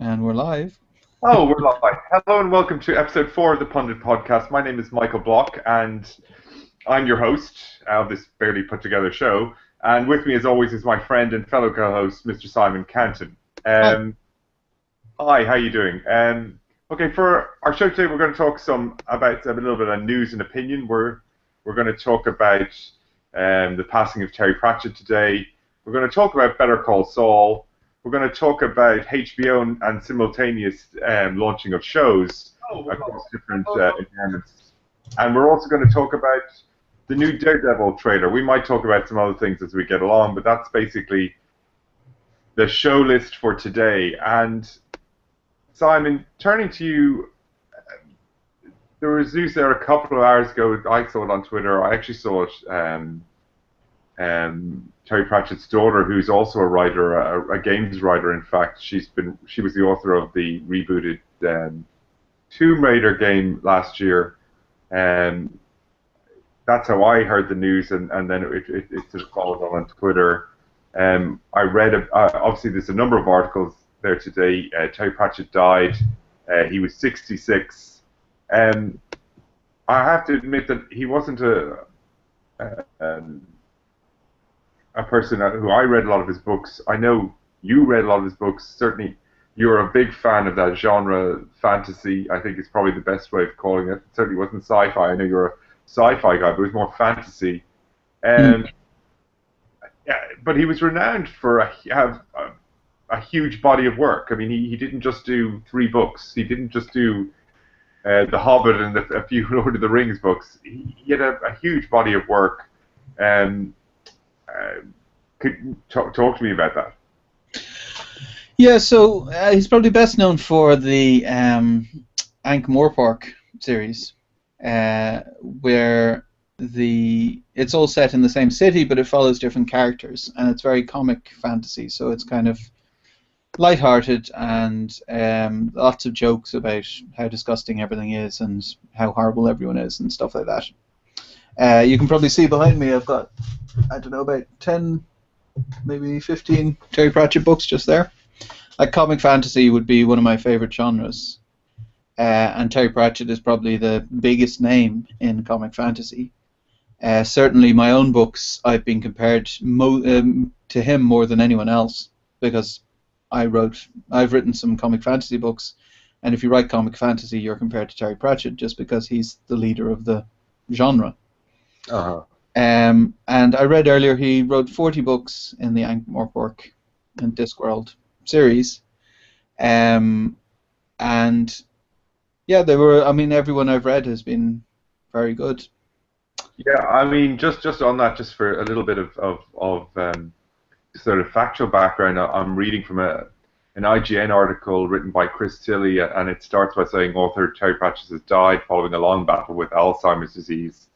And we're live. Oh, we're live. Hello and welcome to episode 4 of the Pundit podcast. My name is Michael Block and I'm your host of this barely put together show. And with me, as always, is my friend and fellow co-host, Mr. Simon Canton. Hi. Hi, how you doing? Okay, for our show today, we're going to talk about a little bit of news and opinion. We're going to talk about the passing of Terry Pratchett today. We're going to talk about Better Call Saul. We're going to talk about HBO and simultaneous launching of shows across different environments. And we're also going to talk about the new Daredevil trailer. We might talk about some other things as we get along, but that's basically the show list for today. And Simon, turning to you, there was news there a couple of hours ago. I saw it on Twitter. I actually saw it. Terry Pratchett's daughter, who's also a writer, a games writer. In fact, she was the author of the rebooted Tomb Raider game last year. That's how I heard the news, and then it sort of followed on Twitter. I read, obviously, there's a number of articles there today. Terry Pratchett died. He was 66. I have to admit that he wasn't a person who I read a lot of his books. I know you read a lot of his books. Certainly, you're a big fan of that genre, fantasy. I think is probably the best way of calling it. It certainly wasn't sci-fi. I know you're a sci-fi guy, but it was more fantasy. Mm. Yeah, but he was renowned for have a huge body of work. I mean, he didn't just do 3 books. He didn't just do The Hobbit and a few Lord of the Rings books. He had a huge body of work. Could you talk to me about that? Yeah, so he's probably best known for the Ankh-Morpork series, where it's all set in the same city, but it follows different characters, and it's very comic fantasy. So it's kind of lighthearted and lots of jokes about how disgusting everything is and how horrible everyone is and stuff like that. You can probably see behind me I've got, I don't know, about 10, maybe 15 Terry Pratchett books just there. Like, comic fantasy would be one of my favorite genres, and Terry Pratchett is probably the biggest name in comic fantasy. Certainly my own books, I've been compared to him more than anyone else, because I've written some comic fantasy books, and if you write comic fantasy, you're compared to Terry Pratchett just because he's the leader of the genre. Uh-huh. And I read earlier he wrote 40 books in the Ankh-Morpork and Discworld series. And yeah, everyone I've read has been very good. Yeah, I mean, just on that, just for a little bit of sort of factual background, I'm reading from an IGN article written by Chris Tilley, and it starts by saying author Terry Pratchett has died following a long battle with Alzheimer's disease.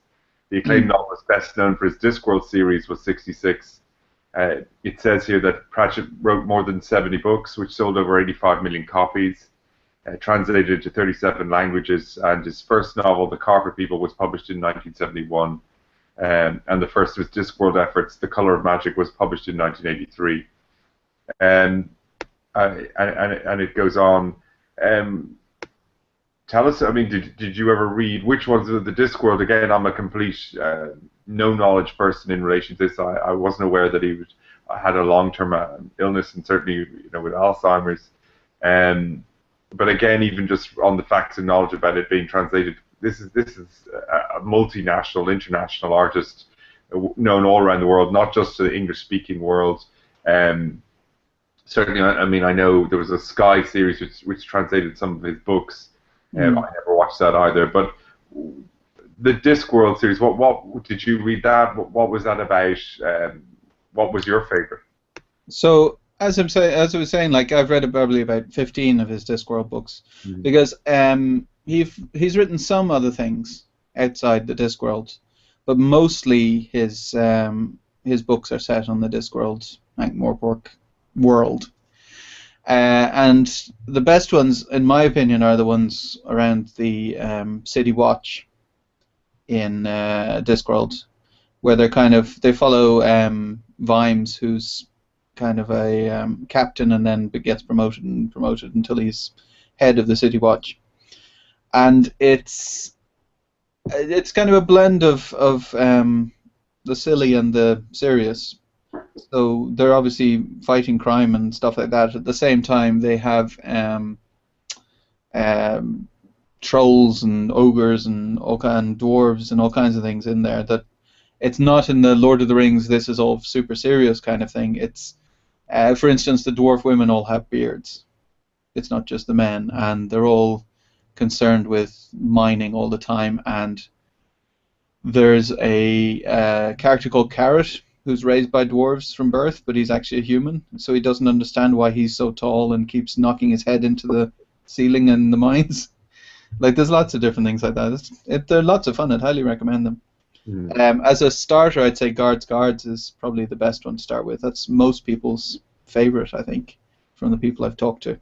The acclaimed novelist, best known for his Discworld series, was 66. It says here that Pratchett wrote more than 70 books, which sold over 85 million copies, translated into 37 languages, and his first novel, The Carpet People, was published in 1971. And the first of his Discworld efforts, The Color of Magic, was published in 1983. And it goes on. Tell us, I mean, did you ever read, which ones of the Discworld? Again, I'm a complete no-knowledge person in relation to this. I wasn't aware that he had a long-term illness, and certainly, with Alzheimer's. But again, even just on the facts and knowledge about it being translated, this is a multinational, international artist known all around the world, not just to the English-speaking world. Certainly, I mean, I know there was a Sky series which translated some of his books. I never watched that either. But the Discworld series, what did you read that? What was that about? What was your favorite? So as I was saying, like, I've read probably about 15 of his Discworld books, because he's written some other things outside the Discworld, but mostly his books are set on the Discworld, Ankh-Morpork world. And the best ones, in my opinion, are the ones around the City Watch in Discworld, where they follow Vimes, who's kind of a captain, and then gets promoted and promoted until he's head of the City Watch. And it's kind of a blend of the silly and the serious. So they're obviously fighting crime and stuff like that. At the same time, they have um, trolls and ogres and dwarves and all kinds of things in there. That it's not in the Lord of the Rings. This is all super serious kind of thing. It's for instance, the dwarf women all have beards. It's not just the men, and they're all concerned with mining all the time. And there's a character called Carrot who's raised by dwarves from birth, but he's actually a human, so he doesn't understand why he's so tall and keeps knocking his head into the ceiling in the mines. Like, there's lots of different things like that. They're lots of fun. I'd highly recommend them. As a starter, I'd say Guards is probably the best one to start with. That's most people's favorite, I think, from the people I've talked to.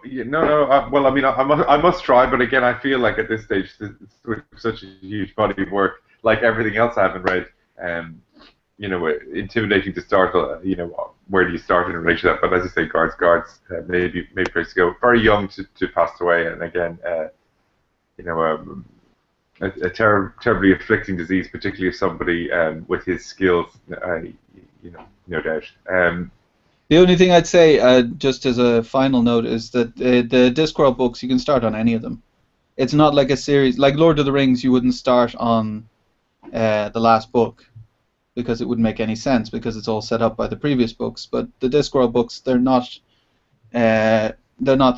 Yeah, no. Well, I mean, I must try, but again, I feel like at this stage, it's such a huge body of work. Like everything else I haven't read, intimidating to start. Where do you start in relation to that? But as you say, Guards, maybe place to go. Very young to pass away, and again, a terribly afflicting disease, particularly if somebody with his skills, no doubt. The only thing I'd say, just as a final note, is that the Discworld books, you can start on any of them. It's not like a series like Lord of the Rings. You wouldn't start on the last book because it wouldn't make any sense because it's all set up by the previous books. But the Discworld books, they're not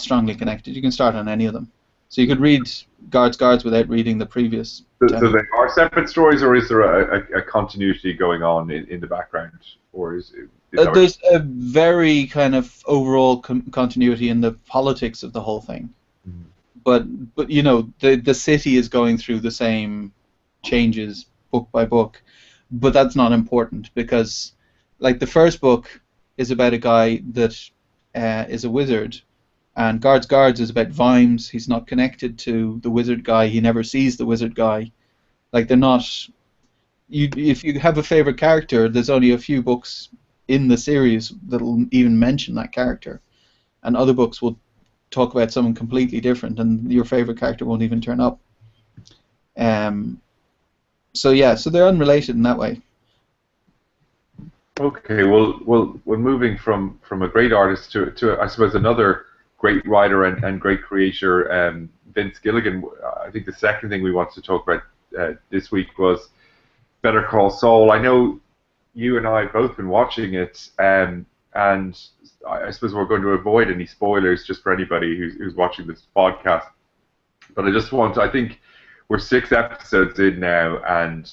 strongly connected. You can start on any of them. So you could read Guards without reading the previous. So they are separate stories, or is there a continuity going on in the background, or is there's a very kind of overall continuity in the politics of the whole thing. Mm-hmm. But the city is going through the same changes book by book, but that's not important because, like, the first book is about a guy that is a wizard, and Guards is about Vimes. He's not connected to the wizard guy. He never sees the wizard guy. Like, they're not. If you have a favorite character, there's only a few books in the series that'll even mention that character, and other books will talk about someone completely different, and your favorite character won't even turn up. So they're unrelated in that way. Okay, well, moving from a great artist to I suppose another great writer and great creator, Vince Gilligan. I think the second thing we wanted to talk about this week was Better Call Saul. I know you and I have both been watching it, and I suppose we're going to avoid any spoilers just for anybody who's watching this podcast. But I think we're 6 episodes in now, and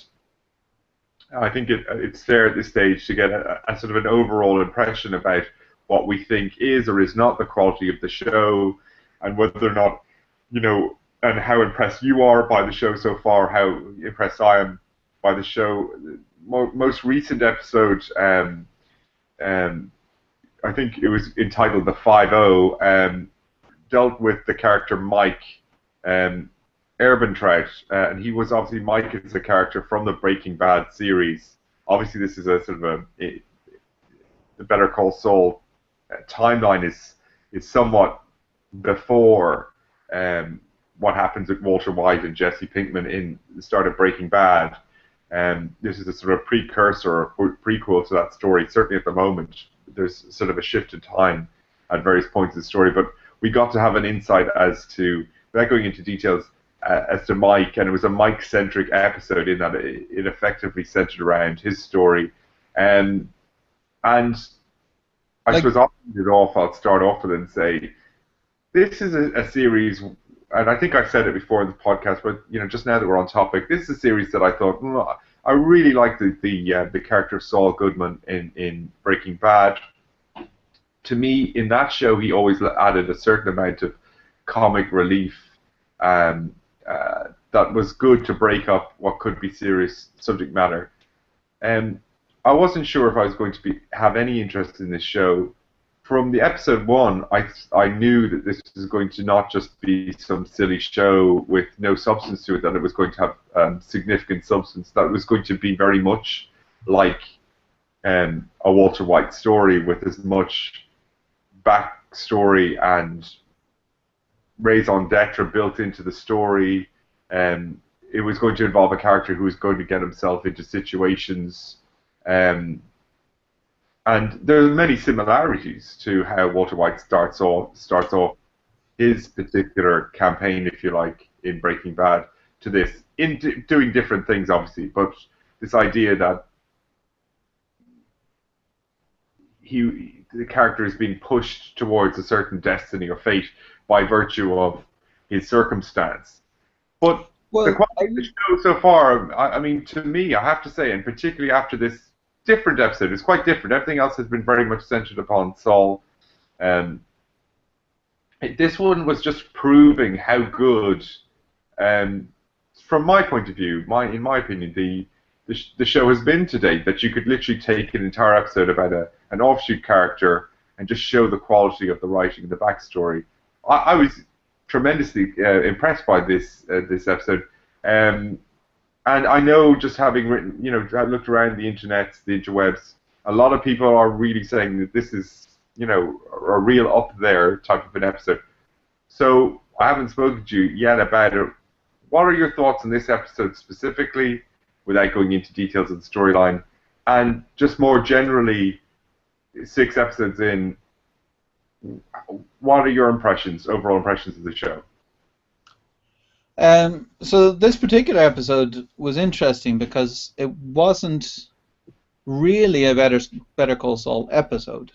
I think it's fair at this stage to get a sort of an overall impression about what we think is or is not the quality of the show, and whether or not, and how impressed you are by the show so far, how impressed I am by the show. Most recent episode, I think it was entitled The 5-0, dealt with the character Mike Ehrmantraut, and he was obviously Mike is a character from the Breaking Bad series. Obviously, this is a sort of the Better Call Saul timeline is somewhat before what happens with Walter White and Jesse Pinkman in the start of Breaking Bad. This is a sort of precursor or prequel to that story. Certainly at the moment, there's sort of a shift in time at various points in the story, but we got to have an insight as to, without going into details, as to Mike, and it was a Mike-centric episode in that it effectively centered around his story. And I suppose I'll start off with it and say, this is a series, and I think I've said it before in the podcast, but just now that we're on topic, this is a series that I thought, I really liked the character of Saul Goodman in Breaking Bad. To me, in that show, he always added a certain amount of comic relief that was good to break up what could be serious subject matter. I wasn't sure if I was going to have any interest in this show. From the episode 1, I knew that this was going to not just be some silly show with no substance to it, that it was going to have significant substance, that it was going to be very much like a Walter White story with as much backstory and raison d'etre built into the story. It was going to involve a character who was going to get himself into situations, um, and there are many similarities to how Walter White starts off his particular campaign, if you like, in Breaking Bad to this, doing different things, obviously, but this idea that the character is being pushed towards a certain destiny or fate by virtue of his circumstance. But the Well, quality of the show so far, I mean, to me, I have to say, and particularly after this different episode, it's quite different. Everything else has been very much centered upon Saul. Um, this one was just proving how good, um, from my point of view, in my opinion, the show has been to date. That you could literally take an entire episode about an offshoot character and just show the quality of the writing and the backstory. I was tremendously impressed by this episode, um, and I know just having written, looked around the internet, the interwebs, a lot of people are really saying that this is, a real up there type of an episode. So I haven't spoken to you yet about it. What are your thoughts on this episode specifically, without going into details of the storyline, and just more generally, 6 episodes in, what are your overall impressions of the show? so this particular episode was interesting because it wasn't really a Better Call Saul episode.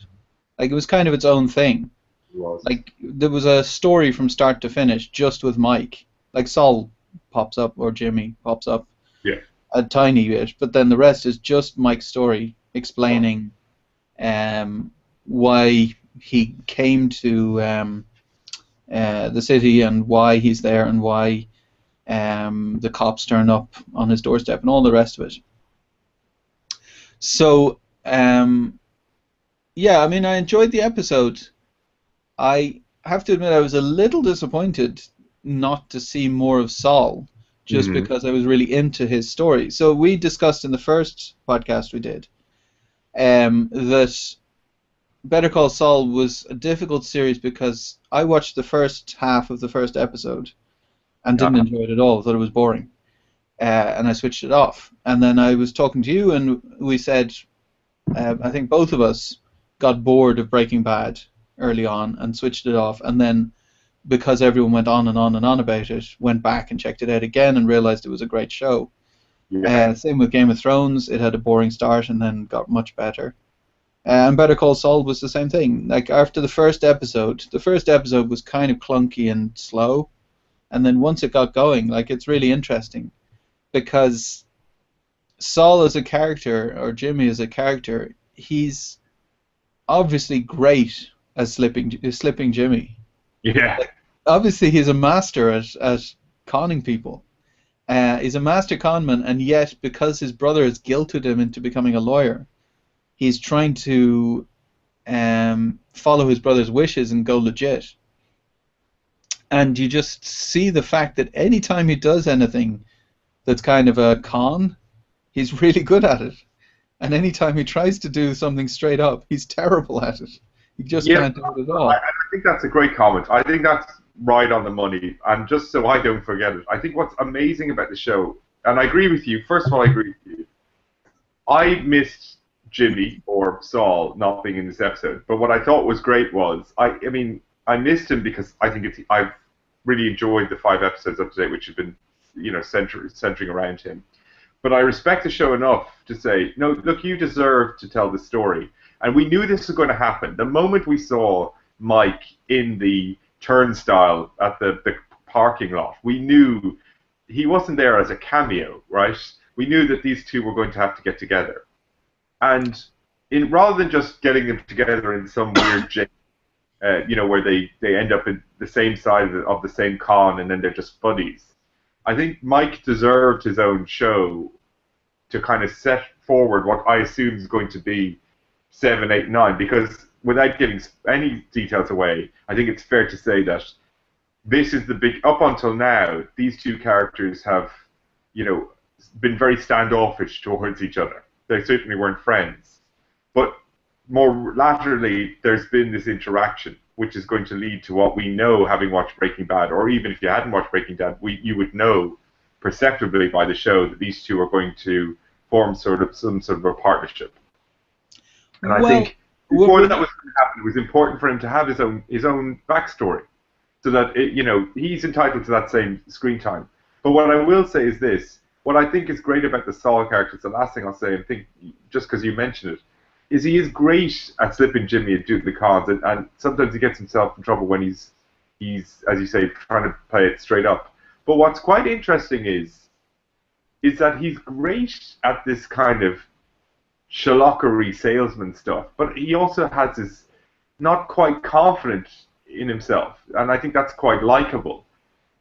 Like, it was kind of its own thing. It was. Like, there was a story from start to finish just with Mike. Like, Saul pops up, or Jimmy pops up Yeah. a tiny bit, but then the rest is just Mike's story explaining why he came to the city and why he's there and why the cops turn up on his doorstep and all the rest of it. So, yeah, I mean, I enjoyed the episode. I have to admit I was a little disappointed not to see more of Saul, just Mm-hmm. because I was really into his story. So we discussed in the first podcast we did that Better Call Saul was a difficult series because I watched the first half of the first episode and didn't enjoy it at all. I thought it was boring, and I switched it off. And then I was talking to you, and we said I think both of us got bored of Breaking Bad early on and switched it off, and then because everyone went on and on and on about it, went back and checked it out again and realized it was a great show. Yeah. Same with Game of Thrones. It had a boring start and then got much better. And Better Call Saul was the same thing. Like, after the first episode was kind of clunky and slow, and then once it got going, like, it's really interesting because Saul as a character, or Jimmy as a character, he's obviously great as slipping Jimmy. Yeah. Obviously, he's a master at conning people. He's a master conman, and yet, because his brother has guilted him into becoming a lawyer, he's trying to follow his brother's wishes and go legit. And you just see the fact that anytime he does anything that's kind of a con, he's really good at it. And anytime he tries to do something straight up, he's terrible at it. He just Yeah, can't do it at I all. think that's a great comment. I think that's right on the money. And just so I don't forget it, I think what's amazing about the show, and I agree with you. First of all, I agree with you. I missed Jimmy or Saul not being in this episode, but what I thought was great was I mean, I missed him because I think I've really enjoyed the 5 episodes up to date, which have been, centering around him. But I respect the show enough to say, no, look, you deserve to tell the story. And we knew this was going to happen. The moment we saw Mike in the turnstile at the parking lot, we knew he wasn't there as a cameo, right? We knew that these two were going to have to get together. And rather than just getting them together in some weird where they end up in the same side of the same con and then they're just buddies. I think Mike deserved his own show to kind of set forward what I assume is going to be 7, 8, 9, because without giving any details away, I think it's fair to say that this is the big, up until now, these two characters have, been very standoffish towards each other. They certainly weren't friends. But more laterally, there's been this interaction, which is going to lead to what we know, having watched Breaking Bad, or even if you hadn't watched Breaking Bad, you would know perceptibly by the show that these two are going to form some sort of a partnership. And I Well, think before that was going to happen, it was important for him to have his own backstory, so that he's entitled to that same screen time. But what I will say is this: what I think is great about the Saul character, it's the last thing I'll say, and think just because you mentioned it, is he is great at slipping Jimmy and doing the cons, and sometimes he gets himself in trouble when he's as you say trying to play it straight up. But what's quite interesting is that he's great at this kind of shalockery salesman stuff, but he also has this not quite confident in himself, and I think that's quite likable.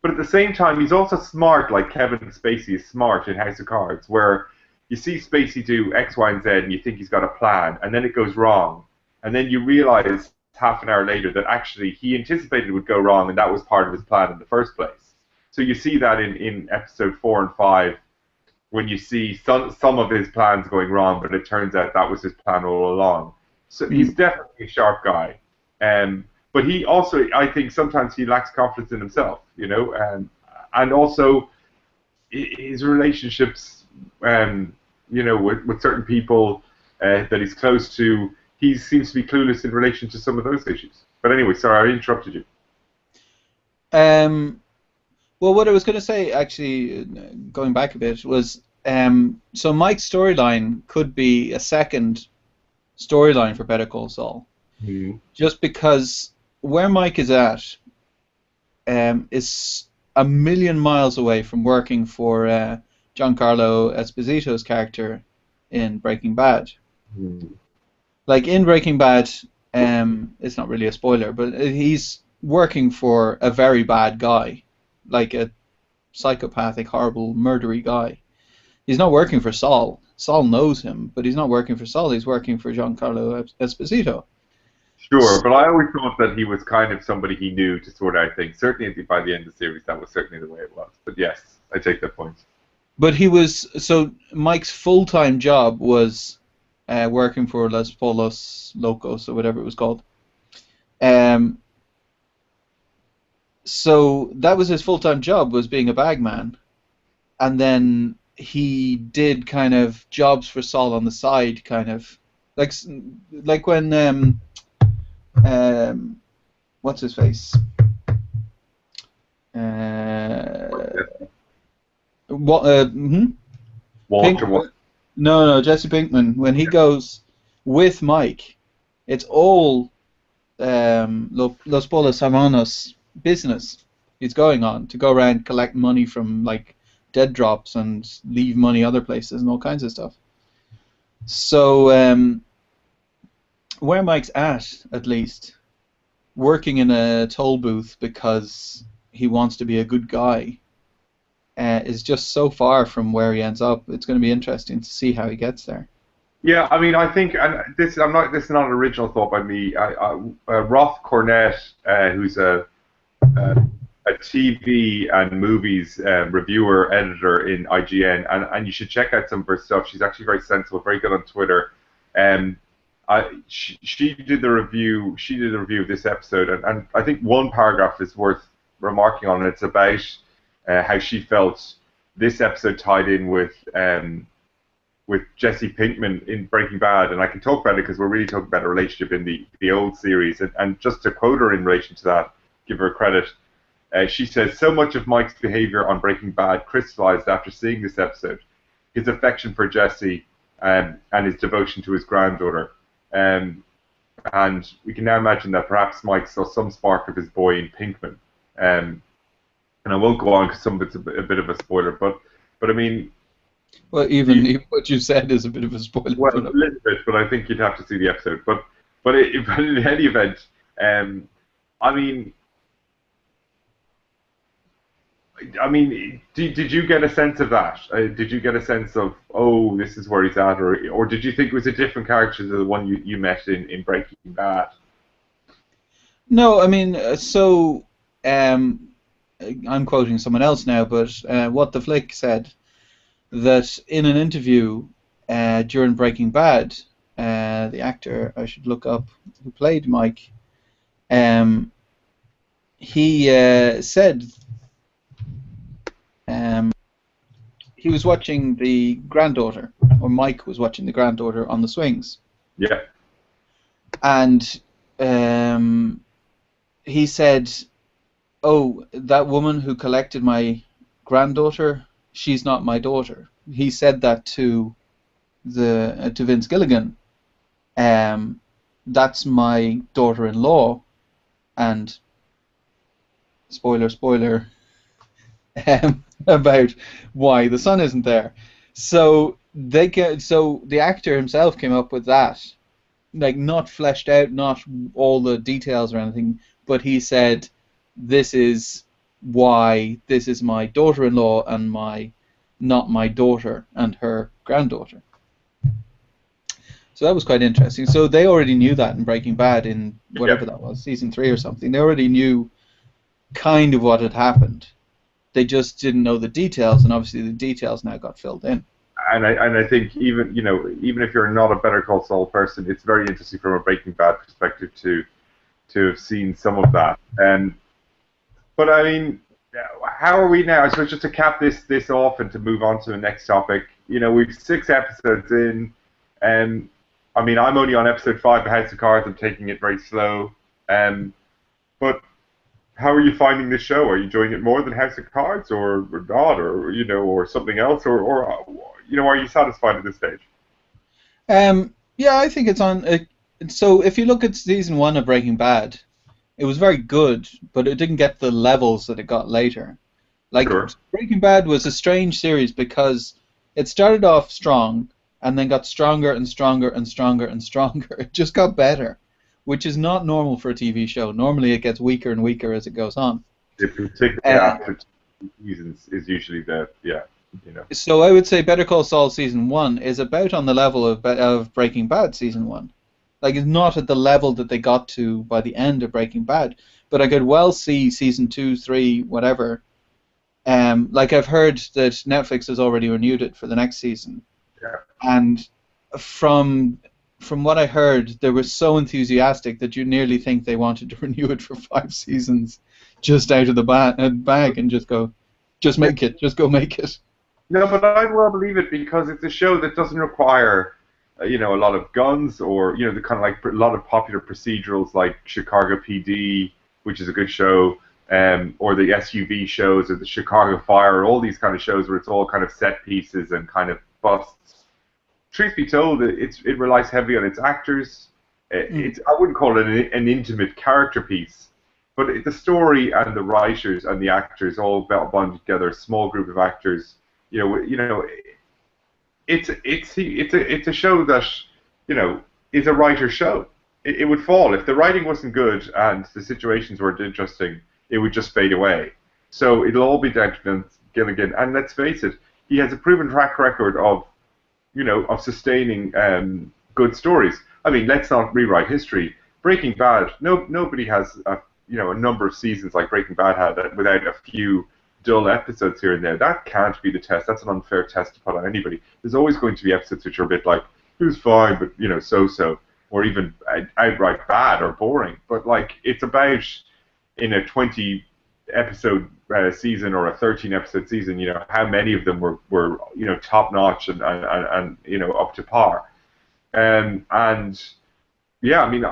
But at the same time, he's also smart, like Kevin Spacey is smart in House of Cards, where you see Spacey do X, Y, and Z, and you think he's got a plan, and then it goes wrong, and then you realize half an hour later that actually he anticipated it would go wrong, and that was part of his plan in the first place. So you see that in episode 4 and 5, when you see some of his plans going wrong, but it turns out that was his plan all along. So he's definitely a sharp guy. But he also, I think, sometimes he lacks confidence in himself, and also his relationships, with certain people that he's close to, he seems to be clueless in relation to some of those issues. But anyway, sorry, I interrupted you. Well, what I was going to say, actually, going back a bit, was so Mike's storyline could be a second storyline for Better Call Saul, just because where Mike is at is a million miles away from working for Giancarlo Esposito's character in Breaking Bad. Like in Breaking Bad, it's not really a spoiler, but he's working for a very bad guy, like a psychopathic, horrible, murdery guy. He's not working for Saul. Saul knows him, but he's not working for Saul. He's working for Giancarlo Esposito. Sure, but I always thought that he was kind of somebody he knew to sort out things. Certainly by the end of the series, that was certainly the way it was. But yes, I take that point. But Mike's full-time job was working for Los Polos Locos, or whatever it was called. So that was his full-time job, was being a bagman. And then he did kind of jobs for Saul on the side, kind of. Like when, what's his face? Walter. No, Jesse Pinkman. When he goes with Mike, it's all Los Polos Hermanos business he's going on, to go around collect money from like dead drops and leave money other places and all kinds of stuff. So where Mike's at least, working in a toll booth because he wants to be a good guy, is just so far from where he ends up. It's going to be interesting to see how he gets there. Yeah, I mean, I think, and this is not an original thought by me. Roth Cornett, who's a TV and movies reviewer, editor in IGN, and you should check out some of her stuff. She's actually very sensible, very good on Twitter. She did the review. She did a review of this episode, and I think one paragraph is worth remarking on. It's about how she felt this episode tied in with Jesse Pinkman in Breaking Bad, and I can talk about it because we're really talking about a relationship in the old series. And just to quote her in relation to that, give her credit. She says, "So much of Mike's behavior on Breaking Bad crystallized after seeing this episode. His affection for Jesse and his devotion to his granddaughter. And we can now imagine that perhaps Mike saw some spark of his boy in Pinkman. And I won't go on because some of it's a bit of a spoiler, but I mean..." Well, even what you said is a bit of a spoiler. Well, a little bit, but I think you'd have to see the episode. But in any event, I mean, did you get a sense of that? Did you get a sense of, oh, this is where he's at, or did you think it was a different character to the one you met in Breaking Bad? No, I mean, I'm quoting someone else now, but What the Flick said that in an interview during Breaking Bad, the actor I should look up who played Mike, um, he said um, he was watching the granddaughter, or Mike was watching the granddaughter on the swings, Yeah. and he said, "Oh, that woman who collected my granddaughter, she's not my daughter." He said that to Vince Gilligan. That's my daughter-in-law, and spoiler, about why the son isn't there. So so the actor himself came up with that, like not fleshed out, not all the details or anything, but he said, "This is why this is my daughter-in-law and not my daughter and her granddaughter." So that was quite interesting. So they already knew that in Breaking Bad in whatever Yeah. that was, season 3 or something. They already knew kind of what had happened. They just didn't know the details, and obviously the details now got filled in. And I think even even if you're not a Better Call Saul person, it's very interesting from a Breaking Bad perspective to have seen some of that. But I mean, how are we now? I suppose just to cap this off and to move on to the next topic. We've 6 episodes in, and I mean, I'm only on episode 5 of House of Cards. I'm taking it very slow. But how are you finding this show? Are you enjoying it more than House of Cards, or not, or something else, or are you satisfied at this stage? Yeah, I think it's on. So if you look at season 1 of Breaking Bad, it was very good, but it didn't get the levels that it got later. Like, Sure. Breaking Bad was a strange series because it started off strong and then got stronger and stronger and stronger and stronger. It just got better, which is not normal for a TV show. Normally it gets weaker and weaker as it goes on. Particularly Uh, after 2 seasons is usually the so I would say Better Call Saul season 1 is about on the level of Breaking Bad season 1. Like, it's not at the level that they got to by the end of Breaking Bad, but I could well see season 2, 3, whatever. Like, I've heard that Netflix has already renewed it for the next season, yeah. and from what I heard, they were so enthusiastic that you nearly think they wanted to renew it for 5 seasons, just out of the bag, and just make it, just go make it. No, but I will believe it because it's a show that doesn't require, a lot of guns or the kind of like a lot of popular procedurals like Chicago PD, which is a good show, or the SUV shows or the Chicago Fire, all these kind of shows where it's all kind of set pieces and kind of busts. Truth be told, it relies heavily on its actors. I wouldn't call it an intimate character piece, but the story and the writers and the actors all bond together. A small group of actors. It's a show that is a writer's show. It would fall if the writing wasn't good and the situations weren't interesting. It would just fade away. So it'll all be down to Vince Gilligan. And let's face it, he has a proven track record of sustaining good stories. I mean, let's not rewrite history. Breaking Bad, nobody has a number of seasons like Breaking Bad had without a few dull episodes here and there. That can't be the test. That's an unfair test to put on anybody. There's always going to be episodes which are a bit like, it was fine, but so-so, or even outright bad or boring. But like, it's about in a 20 episode season or a 13 episode season, how many of them were top notch and up to par. And yeah, I mean,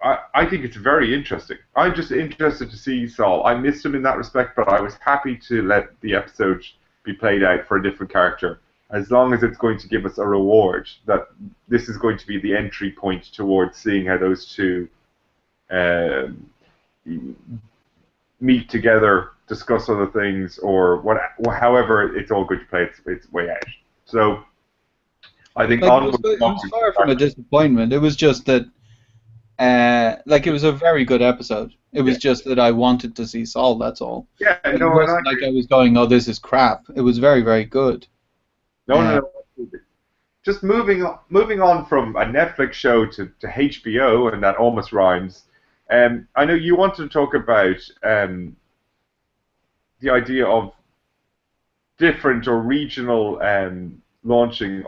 I think it's very interesting. I'm just interested to see Saul. I missed him in that respect, but I was happy to let the episode be played out for a different character, as long as it's going to give us a reward, that this is going to be the entry point towards seeing how those two meet together, discuss other things, or however it's all going to play its way out. So I think Like, onward. it was far from a disappointment. It was just that, like, it was a very good episode. It was just that I wanted to see Saul. That's all. Yeah, It no, and wasn't like I was going, "Oh, this is crap." It was very, very good. no. Just moving on from a Netflix show to HBO, and that almost rhymes. I know you wanted to talk about the idea of different or regional launching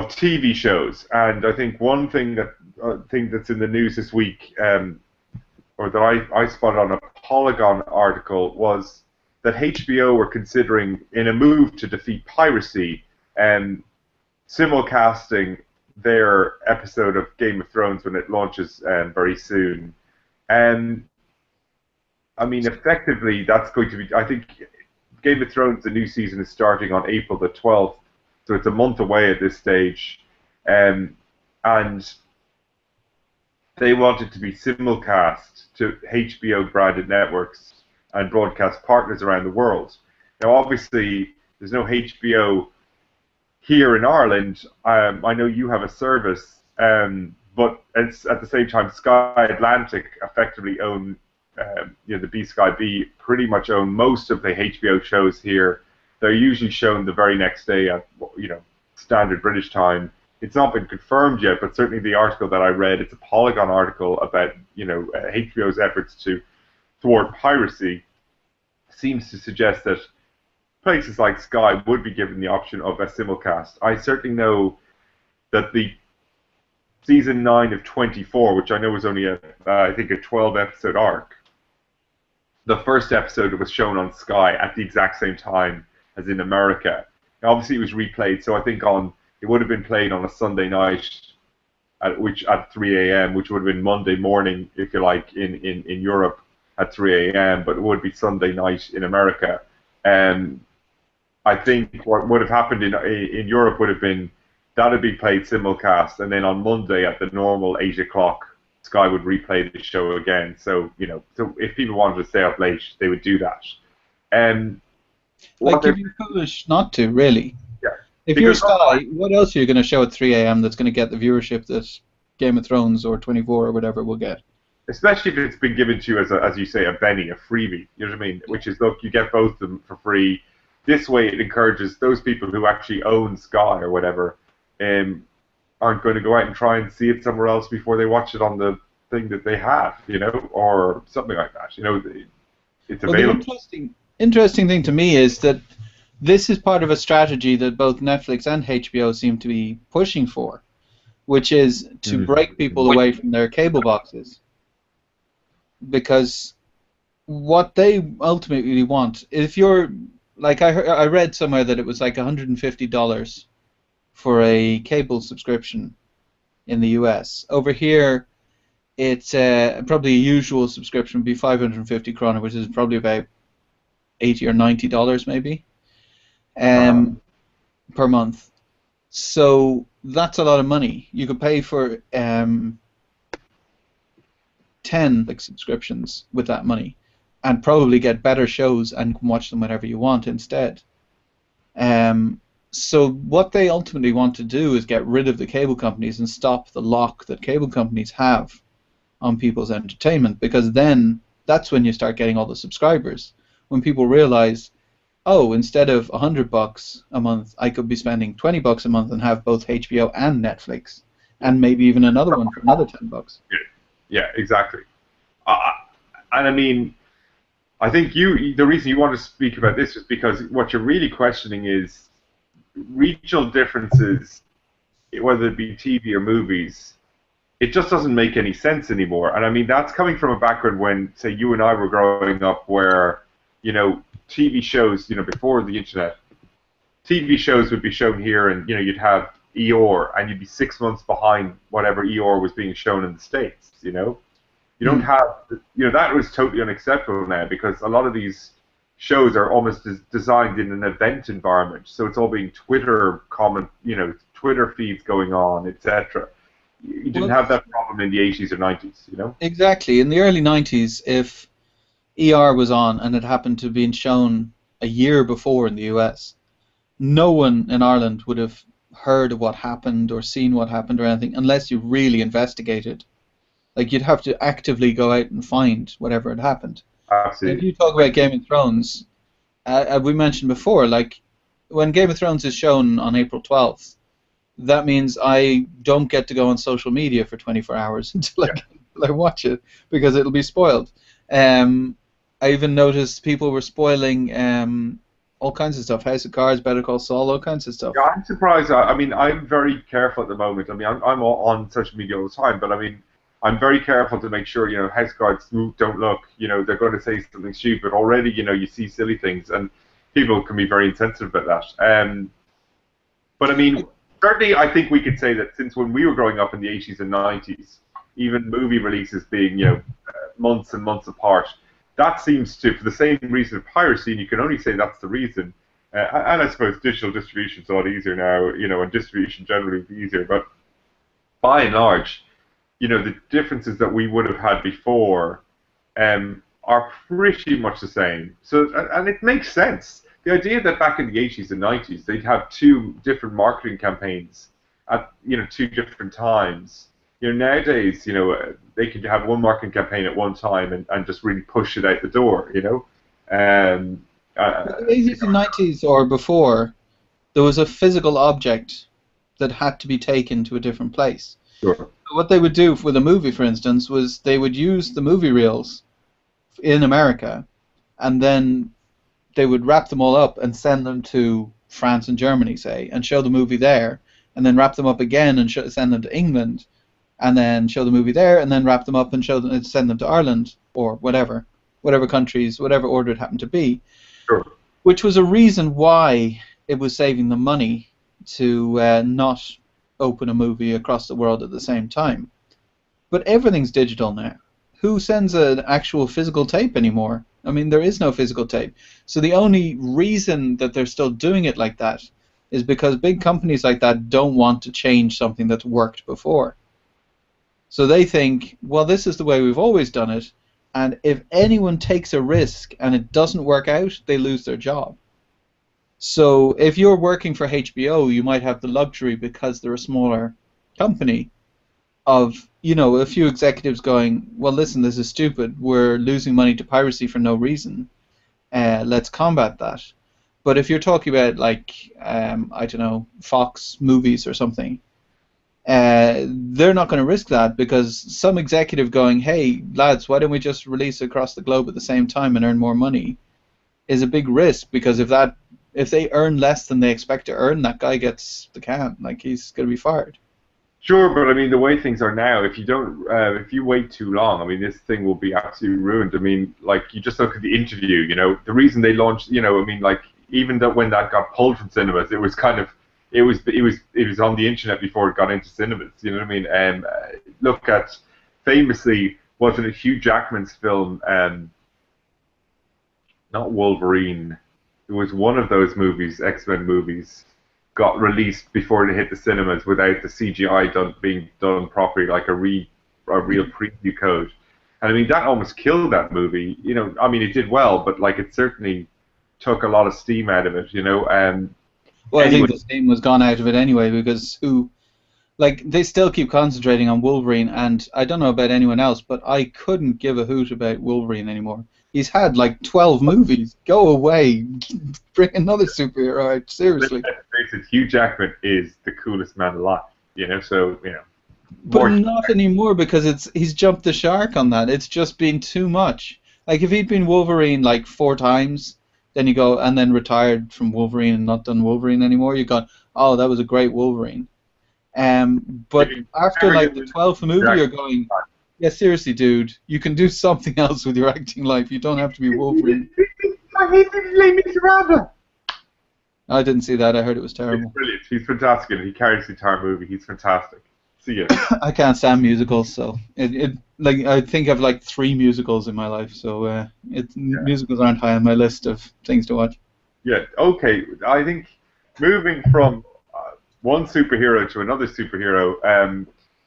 TV shows. And I think one thing that's in the news this week, or that I spotted on a Polygon article, was that HBO were considering, in a move to defeat piracy, simulcasting their episode of Game of Thrones when it launches very soon. And I mean, effectively, that's going to be. I think Game of Thrones, the new season, is starting on April the 12th, so it's a month away at this stage, and they want it to be simulcast to HBO branded networks and broadcast partners around the world. Now, obviously, there's no HBO here in Ireland. I know you have a service, but it's at the same time Sky Atlantic effectively own, the B Sky B pretty much own most of the HBO shows here. They're usually shown the very next day at standard British time. It's not been confirmed yet, but certainly the article that I read, it's a Polygon article about HBO's efforts to thwart piracy, seems to suggest that places like Sky would be given the option of a simulcast. I certainly know that the season 9 of 24, which I know was only I think a 12-episode arc, the first episode was shown on Sky at the exact same time as in America. Now, obviously, it was replayed, so I think it would have been played on a Sunday night, at 3 a.m., which would have been Monday morning, if you like, in Europe at 3 a.m., but it would be Sunday night in America. I think what would have happened in Europe would have been that would be played simulcast, and then on Monday at the normal 8 o'clock, Sky would replay the show again. So so if people wanted to stay up late, they would do that. You'd be foolish not to, really. Yeah. If you're Sky, what else are you going to show at 3 a.m. that's going to get the viewership that Game of Thrones or 24 or whatever will get? Especially if it's been given to you as you say, a penny, a freebie. You know what I mean? Which is, look, you get both of them for free. This way, it encourages those people who actually own Sky or whatever, aren't going to go out and try and see it somewhere else before they watch it on the thing that they have, or something like that. It's available. The interesting thing to me is that this is part of a strategy that both Netflix and HBO seem to be pushing for, which is to break people away from their cable boxes. Because what they ultimately want, if you're, like I read somewhere that it was like $150 for a cable subscription in the US. Over here, it's probably a usual subscription would be 550 krona, which is probably about $80 or $90 maybe, per month. So that's a lot of money. You could pay for 10 subscriptions with that money, and probably get better shows and can watch them whenever you want instead. So what they ultimately want to do is get rid of the cable companies and stop the lock that cable companies have on people's entertainment, because then that's when you start getting all the subscribers. When people realize, oh, instead of $100 a month, I could be spending $20 a month and have both HBO and Netflix, and maybe even another one for another $10. Yeah, exactly. And I mean, I think the reason you want to speak about this is because what you're really questioning is regional differences, whether it be TV or movies. It just doesn't make any sense anymore. And I mean, that's coming from a background when, say, you and I were growing up, where TV shows, before the internet, TV shows would be shown here, and you'd have EOR, and you'd be 6 months behind whatever EOR was being shown in the States. You don't have, that was totally unacceptable now, because a lot of these shows are almost designed in an event environment, so it's all being Twitter Twitter feeds going on, etc. You didn't have that problem in the 80s or 90s, Exactly. In the early 90s, if ER was on and it happened to be shown a year before in the US, no one in Ireland would have heard of what happened or seen what happened or anything unless you really investigated. Like, you'd have to actively go out and find whatever had happened. Absolutely. If you talk about Game of Thrones, we mentioned before, like, when Game of Thrones is shown on April 12th, that means I don't get to go on social media for 24 hours until I watch it, because it'll be spoiled. I even noticed people were spoiling all kinds of stuff. House of Cards, Better Call Saul, all kinds of stuff. Yeah, I'm surprised. I mean, I'm very careful at the moment. I mean, I'm all on social media all the time, but I mean, I'm very careful to make sure, house guards don't look, they're going to say something stupid. Already, you see silly things, and people can be very insensitive about that. But I mean, certainly, I think we could say that since when we were growing up in the 80s and 90s, even movie releases being, months and months apart, that seems to, for the same reason of piracy, and you can only say that's the reason. And I suppose digital distribution is a lot easier now, and distribution generally is easier. But by and large, the differences that we would have had before are pretty much the same. So, and it makes sense. The idea that back in the 80s and 90s they'd have two different marketing campaigns at two different times. Nowadays, they could have one marketing campaign at one time and just really push it out the door. Um, In the 80s and 90s or before, there was a physical object that had to be taken to a different place. Sure. What they would do with a movie, for instance, was they would use the movie reels in America, and then they would wrap them all up and send them to France and Germany, say, and show the movie there, and then wrap them up again and send them to England, and then show the movie there, and then wrap them up and show them and send them to Ireland or whatever countries, whatever order it happened to be. Sure. Which was a reason why it was saving them money to not open a movie across the world at the same time. But everything's digital now. Who sends an actual physical tape anymore? I mean, there is no physical tape. So the only reason that they're still doing it like that is because big companies like that don't want to change something that's worked before. So they think, well, this is the way we've always done it, and if anyone takes a risk and it doesn't work out, they lose their job. So if you're working for HBO, you might have the luxury, because they're a smaller company, of a few executives going, well, listen, this is stupid. We're losing money to piracy for no reason. Let's combat that. But if you're talking about, like, I don't know, Fox movies or something, they're not going to risk that, because some executive going, hey, lads, why don't we just release across the globe at the same time and earn more money, is a big risk, because if they earn less than they expect to earn, that guy gets the can. Like, he's going to be fired. Sure, but I mean, the way things are now, if you wait too long, I mean, this thing will be absolutely ruined. I mean, like, you just look at the interview, the reason they launched, I mean, like, even when that got pulled from cinemas, it was kind of, it was on the internet before it got into cinemas, you know what I mean? Look at, famously, wasn't it Hugh Jackman's film, not Wolverine, it was one of those movies, X-Men movies, got released before they hit the cinemas without the CGI being done properly, like a real preview code. And I mean, that almost killed that movie. I mean, it did well, but like, it certainly took a lot of steam out of it. Well, anyway. I think the steam was gone out of it anyway, because they still keep concentrating on Wolverine, and I don't know about anyone else, but I couldn't give a hoot about Wolverine anymore. He's had like 12 movies. Go away. Bring another superhero out. Seriously. Let's face it, Hugh Jackman is the coolest man alive. So But not anymore, because he's jumped the shark on that. It's just been too much. Like, if he'd been Wolverine like 4 times, then you go, and then retired from Wolverine and not done Wolverine anymore, you go, oh, that was a great Wolverine. But after like the 12th movie, you're going, yeah, seriously, dude, you can do something else with your acting life. You don't have to be Wolverine. I didn't see that. I heard it was terrible. He's brilliant. He's fantastic. He carries the entire movie. He's fantastic. See ya. I can't stand musicals, so I think I've like 3 musicals in my life, so musicals aren't high on my list of things to watch. Yeah. Okay. I think moving from one superhero to another superhero.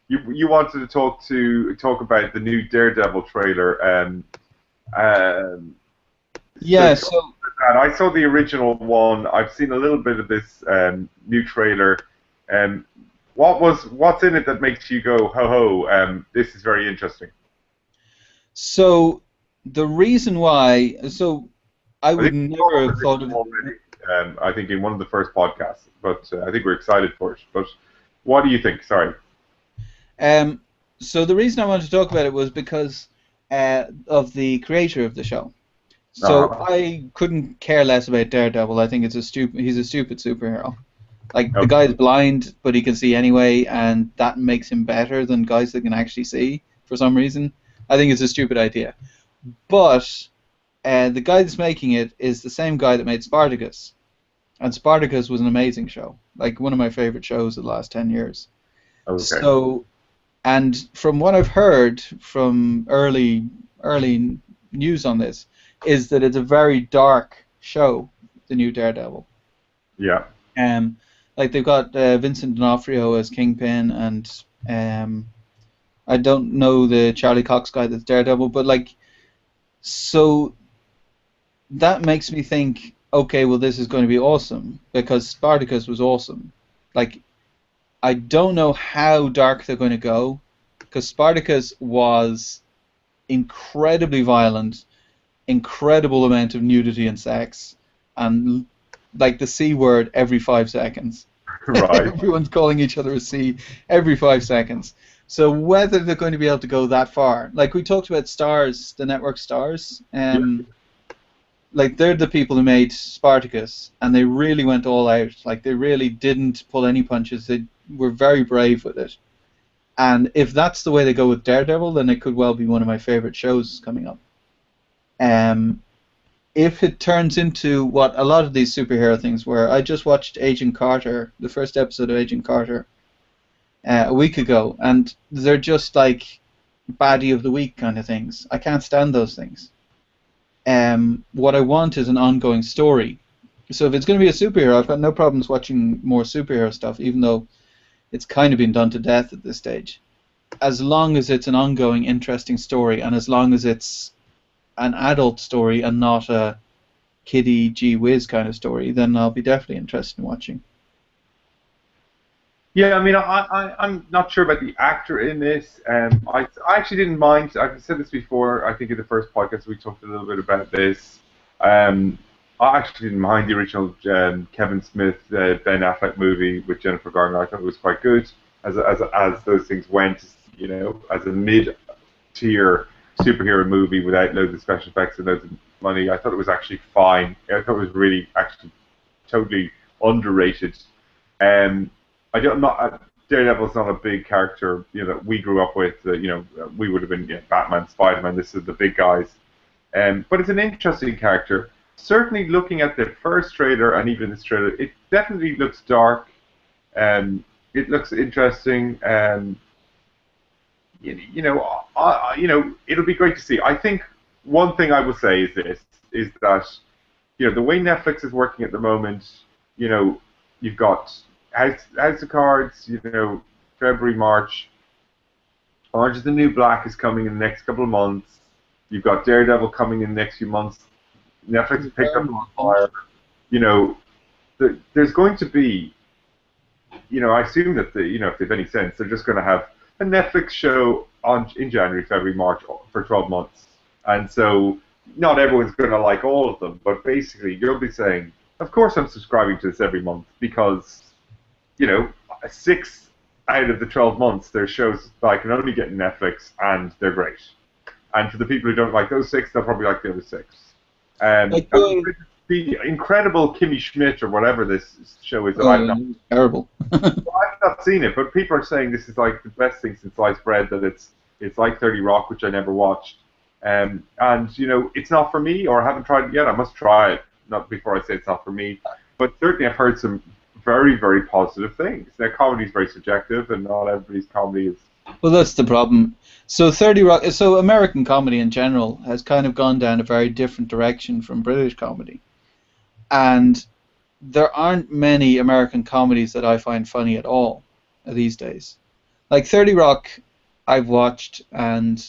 You wanted to talk about the new Daredevil trailer. Yeah. So I saw the original one. I've seen a little bit of this new trailer. What's in it that makes you go, ho ho? This is very interesting. So the reason why, I would never have thought of it. I think in one of the first podcasts, but I think we're excited for it. But what do you think? Sorry. So the reason I wanted to talk about it was because of the creator of the show. So Uh-huh. I couldn't care less about Daredevil. I think he's a stupid superhero. Like the Okay. guy's blind, but he can see anyway, and that makes him better than guys that can actually see for some reason. I think it's a stupid idea. But the guy that's making it is the same guy that made Spartacus, and Spartacus was an amazing show, like one of my favorite shows of the last 10 years. Okay. So, and from what I've heard from early news on this, is that it's a very dark show, the new Daredevil. Yeah. Um, like they've got Vincent D'Onofrio as Kingpin, and I don't know the Charlie Cox guy that's Daredevil, but like, so that makes me think, okay, well, this is going to be awesome because Spartacus was awesome. Like, I don't know how dark they're going to go because Spartacus was incredibly violent, incredible amount of nudity and sex, and like the C word every 5 seconds. Right. Everyone's calling each other a C every 5 seconds. So whether they're going to be able to go that far, like we talked about Stars, the network Stars, Yeah. like they're the people who made Spartacus, and they really went all out. Like they really didn't pull any punches. They were very brave with it. And if that's the way they go with Daredevil, then it could well be one of my favorite shows coming up. Um, if it turns into what a lot of these superhero things were, I just watched Agent Carter, the first episode of Agent Carter, a week ago, and they're just like baddie of the week kind of things. I can't stand those things. What I want is an ongoing story. So if it's going to be a superhero, I've got no problems watching more superhero stuff, even though it's kind of been done to death at this stage. As long as it's an ongoing, interesting story, and as long as it's an adult story and not a kiddie gee whiz kind of story, then I'll be definitely interested in watching. Yeah, I mean, I'm not sure about the actor in this. I actually didn't mind. I've said this before. I think in the first podcast we talked a little bit about this. Um, I actually didn't mind the original Kevin Smith Ben Affleck movie with Jennifer Garner. I thought it was quite good as those things went. You know, as a mid-tier superhero movie without loads of special effects and loads of money. I thought it was actually fine. I thought it was really actually totally underrated. Um, I'm not. Daredevil's not a big character, you know, that we grew up with. We would have been Batman, Spider-Man. This is the big guys. But it's an interesting character. Certainly, looking at the first trailer and even this trailer, it definitely looks dark. It looks interesting. It'll be great to see. I think one thing I will say is this: is that the way Netflix is working at the moment, you've got House of Cards, February, March. Orange is the New Black is coming in the next couple of months. You've got Daredevil coming in the next few months. Netflix picked up on fire. There's going to be, I assume that if they've any sense, they're just going to have a Netflix show in January, February, March for 12 months. And so not everyone's going to like all of them, but basically you'll be saying, of course I'm subscribing to this every month because 6 out of the 12 months, there's shows that I can only get in Netflix, and they're great. And for the people who don't like those 6, they'll probably like the other 6. Like The incredible Kimmy Schmidt, or whatever this show is, that I've not, terrible. I've not seen it, but people are saying this is like the best thing since sliced bread, that it's like 30 Rock, which I never watched. And, it's not for me, or I haven't tried it yet. I must try it, not before I say it's not for me. But certainly I've heard some very, very positive things. Their comedy is very subjective, and not everybody's comedy is. Well, that's the problem. So so American comedy in general has kind of gone down a very different direction from British comedy, and there aren't many American comedies that I find funny at all these days. Like 30 Rock, I've watched, and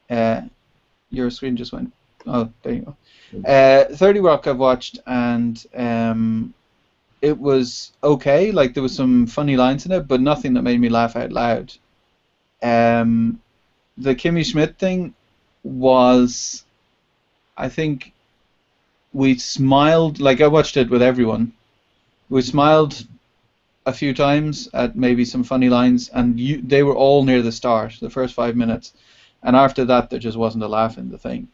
your screen just went. Oh, there you go. 30 Rock I've watched, and it was okay. Like there was some funny lines in it, but nothing that made me laugh out loud. The Kimmy Schmidt thing was, I think, we smiled. Like I watched it with everyone. We smiled a few times at maybe some funny lines, and they were all near the start, the first 5 minutes, and after that there just wasn't a laugh in the thing.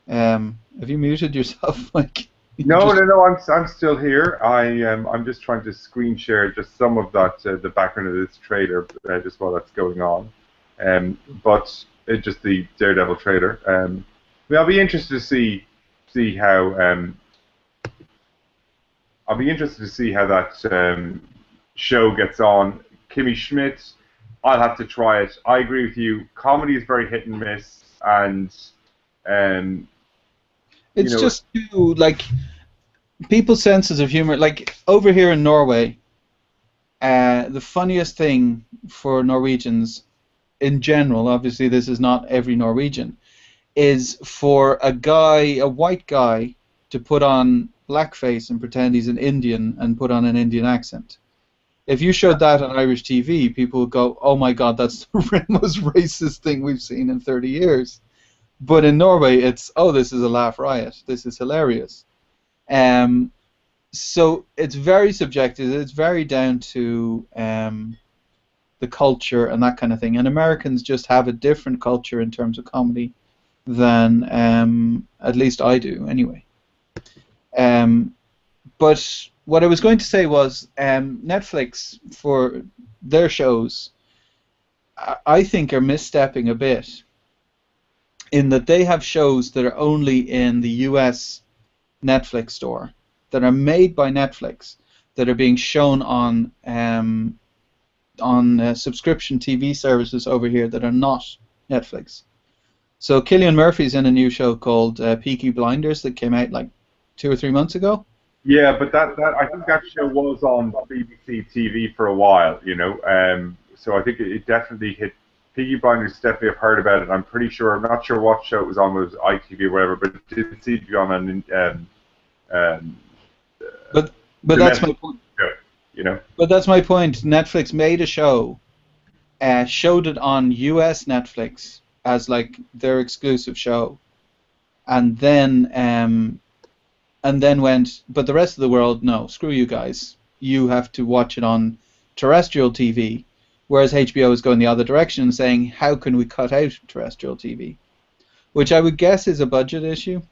Have you muted yourself, Mike? You No, just no, no. I'm still here. I'm just trying to screen share just some of that the background of this trailer, just while that's going on. But it's just the Daredevil trailer. I'll be interested to see how I'll be interested to see how that show gets on. Kimmy Schmidt, I'll have to try it. I agree with you. Comedy is very hit and miss, and um, you it's know, just too like people's senses of humor. Like over here in Norway, the funniest thing for Norwegians in general, obviously this is not every Norwegian, is for a white guy, to put on blackface and pretend he's an Indian and put on an Indian accent. If you showed that on Irish TV, people would go, "Oh my God, that's the most racist thing we've seen in 30 years." But in Norway, it's, "Oh, this is a laugh riot. This is hilarious." Um, so it's very subjective. It's very down to the culture and that kind of thing. And Americans just have a different culture in terms of comedy than at least I do, anyway. Um, but what I was going to say was Netflix, for their shows, I think are misstepping a bit in that they have shows that are only in the US Netflix store, that are made by Netflix, that are being shown on subscription TV services over here that are not Netflix. So Cillian Murphy's in a new show called Peaky Blinders that came out like 2 or 3 months ago. yeah, but that I think that show was on BBC TV for a while, so I think it definitely hit. Piggy Blinders definitely have heard about it. I'm pretty sure. I'm not sure what show it was on, whether it was ITV or whatever, but it did seem to be on an um, But but that's my domestic point. show, you know. But that's my point. Netflix made a show, showed it on US Netflix as like their exclusive show, and then went, but the rest of the world, no, screw you guys. You have to watch it on terrestrial TV, whereas HBO is going the other direction and saying, how can we cut out terrestrial TV? Which I would guess is a budget issue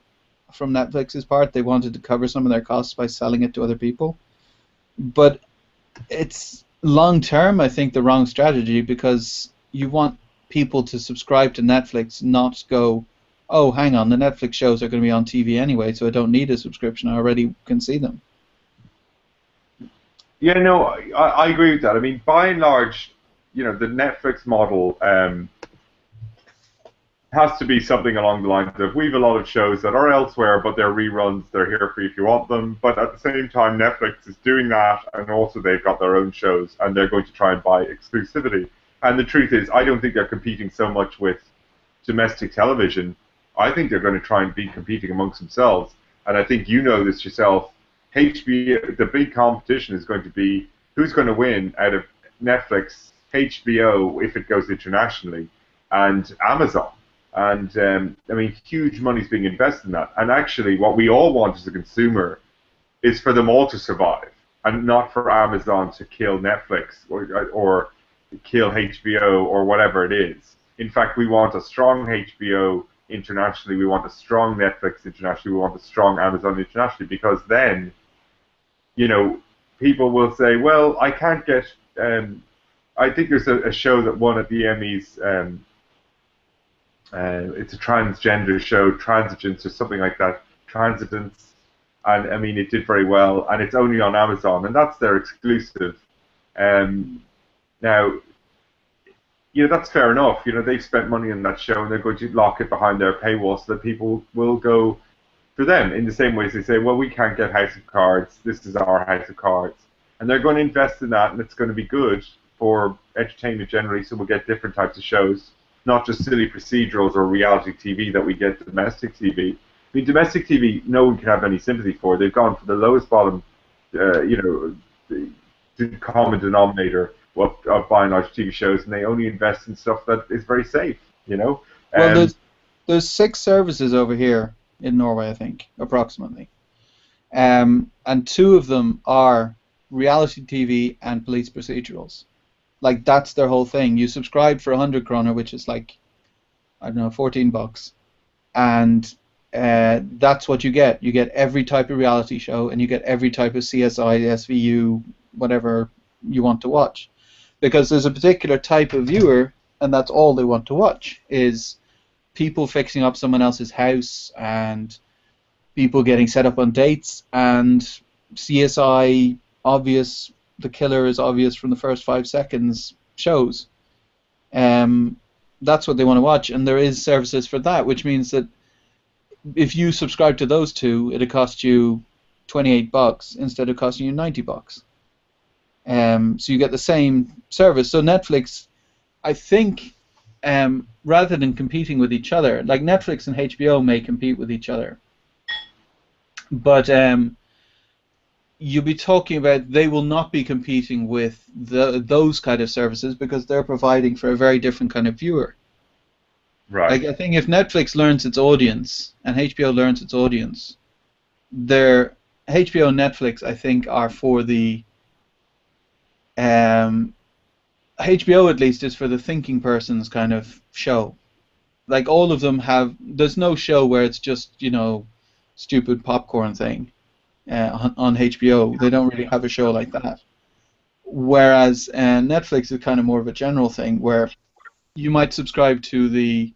from Netflix's part. They wanted to cover some of their costs by selling it to other people. But it's long term, I think, the wrong strategy, because you want people to subscribe to Netflix, not go, "Oh, hang on, the Netflix shows are going to be on TV anyway, so I don't need a subscription. I already can see them." Yeah, no, I agree with that. I mean, by and large, the Netflix model has to be something along the lines of, we have a lot of shows that are elsewhere, but they're reruns. They're here for you if you want them. But at the same time, Netflix is doing that, and also they've got their own shows, and they're going to try and buy exclusivity. And the truth is, I don't think they're competing so much with domestic television. I think they're going to try and be competing amongst themselves. And I think you know this yourself. HBO, the big competition is going to be who's going to win out of Netflix, HBO, if it goes internationally, and Amazon. And I mean, huge money's being invested in that. And actually, what we all want as a consumer is for them all to survive, and not for Amazon to kill Netflix or kill HBO or whatever it is. In fact, we want a strong HBO internationally. We want a strong Netflix internationally. We want a strong Amazon internationally, because then, people will say, well, I can't get. I think there's a show that won at the Emmys. It's a transgender show, Transigence or something like that, Transidence, and I mean it did very well, and it's only on Amazon, and that's their exclusive. Now, that's fair enough. They've spent money on that show, and they're going to lock it behind their paywall so that people will go for them. In the same way as they say, well, we can't get House of Cards. This is our House of Cards, and they're going to invest in that, and it's going to be good for entertainment generally. So we'll get different types of shows, not just silly procedurals or reality TV that we get domestic TV. I mean, domestic TV, no one can have any sympathy for. They've gone for the lowest bottom, the common denominator of by and large TV shows, and they only invest in stuff that is very safe. Well, there's 6 services over here in Norway, I think, approximately, and 2 of them are reality TV and police procedurals. Like, that's their whole thing. You subscribe for 100 kroner, which is like, I don't know, $14, and that's what you get. You get every type of reality show, and you get every type of CSI, SVU, whatever you want to watch. Because there's a particular type of viewer, and that's all they want to watch, is people fixing up someone else's house, and people getting set up on dates, and CSI obvious, the killer is obvious from the first 5 seconds shows. That's what they want to watch, and there is services for that, which means that if you subscribe to those two, it'll cost you $28 instead of costing you $90. So you get the same service. So Netflix, I think, rather than competing with each other, like Netflix and HBO may compete with each other, but you'll be talking about they will not be competing with those kind of services because they're providing for a very different kind of viewer. Right. Like, I think if Netflix learns its audience and HBO learns its audience, their HBO and Netflix, I think, are for the HBO at least is for the thinking person's kind of show. Like, all of them have, there's no show where it's just, you know, stupid popcorn thing on HBO. They don't really have a show like that. Whereas Netflix is kind of more of a general thing where you might subscribe to the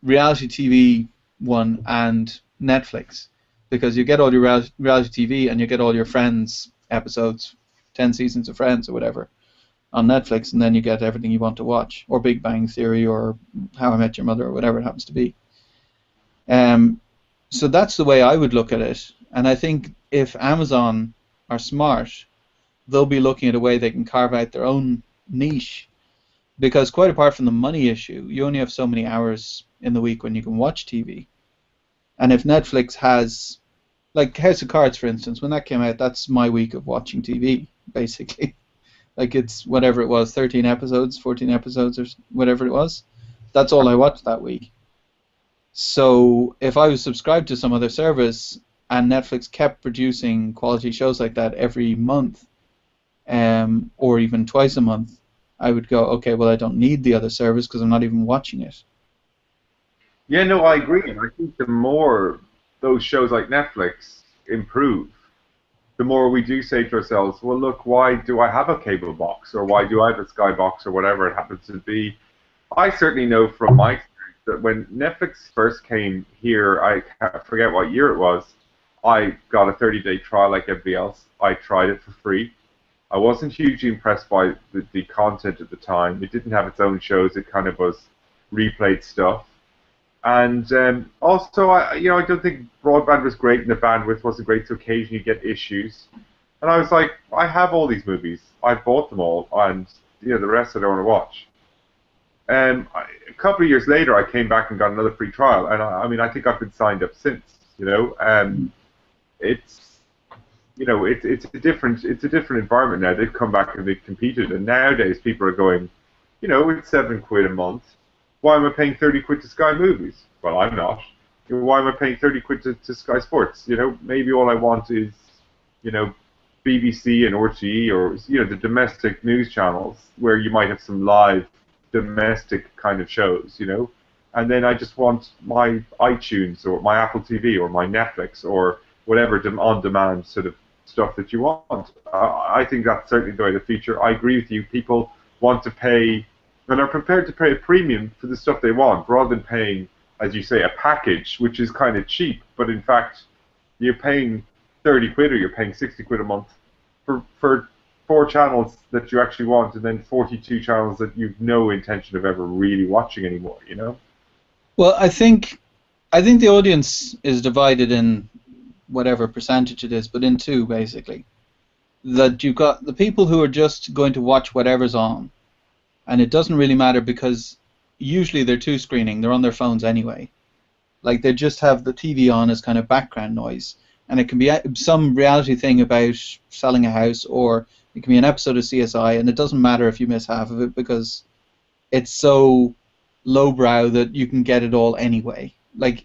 reality TV one and Netflix because you get all your reality TV and you get all your Friends episodes, 10 seasons of Friends or whatever on Netflix, and then you get everything you want to watch, or Big Bang Theory or How I Met Your Mother or whatever it happens to be. So that's the way I would look at it, and I think if Amazon are smart, they'll be looking at a way they can carve out their own niche. Because quite apart from the money issue, you only have so many hours in the week when you can watch TV. And if Netflix has, like House of Cards, for instance, when that came out, that's my week of watching TV, basically. Like, it's whatever it was, 13 episodes, 14 episodes, or whatever it was. That's all I watched that week. So if I was subscribed to some other service and Netflix kept producing quality shows like that every month, or even twice a month, I would go, okay, well, I don't need the other service because I'm not even watching it. Yeah, no, I agree. And I think the more those shows like Netflix improve, the more we do say to ourselves, well, look, why do I have a cable box, or why do I have a Sky box, or whatever it happens to be? I certainly know from my experience that when Netflix first came here, I forget what year it was, I got a 30-day trial like everybody else. I tried it for free. I wasn't hugely impressed by the content at the time. It didn't have its own shows. It kind of was replayed stuff. And also, I don't think broadband was great, and the bandwidth wasn't great, so occasionally you get issues. And I was like, I have all these movies. I bought them all, and the rest I don't want to watch. A couple of years later, I came back and got another free trial, and I think I've been signed up since. It's a different environment now. They've come back and they've competed, and nowadays people are going, it's £7 a month. Why am I paying 30 quid to Sky Movies? Well, I'm not. Why am I paying 30 quid to Sky Sports? Maybe all I want is, BBC and RTE, or the domestic news channels where you might have some live domestic kind of shows, and then I just want my iTunes or my Apple TV or my Netflix or whatever on-demand sort of stuff that you want. I think that's certainly the way the future. I agree with you. People want to pay and are prepared to pay a premium for the stuff they want, rather than paying, as you say, a package, which is kind of cheap, but in fact, you're paying 30 quid or you're paying 60 quid a month for 4 channels that you actually want, and then 42 channels that you've no intention of ever really watching anymore, Well, I think the audience is divided in whatever percentage it is, but in two, basically. That you've got the people who are just going to watch whatever's on, and it doesn't really matter because usually they're two-screening, they're on their phones anyway. Like, they just have the TV on as kind of background noise, and it can be some reality thing about selling a house, or it can be an episode of CSI, and it doesn't matter if you miss half of it because it's so lowbrow that you can get it all anyway. Like,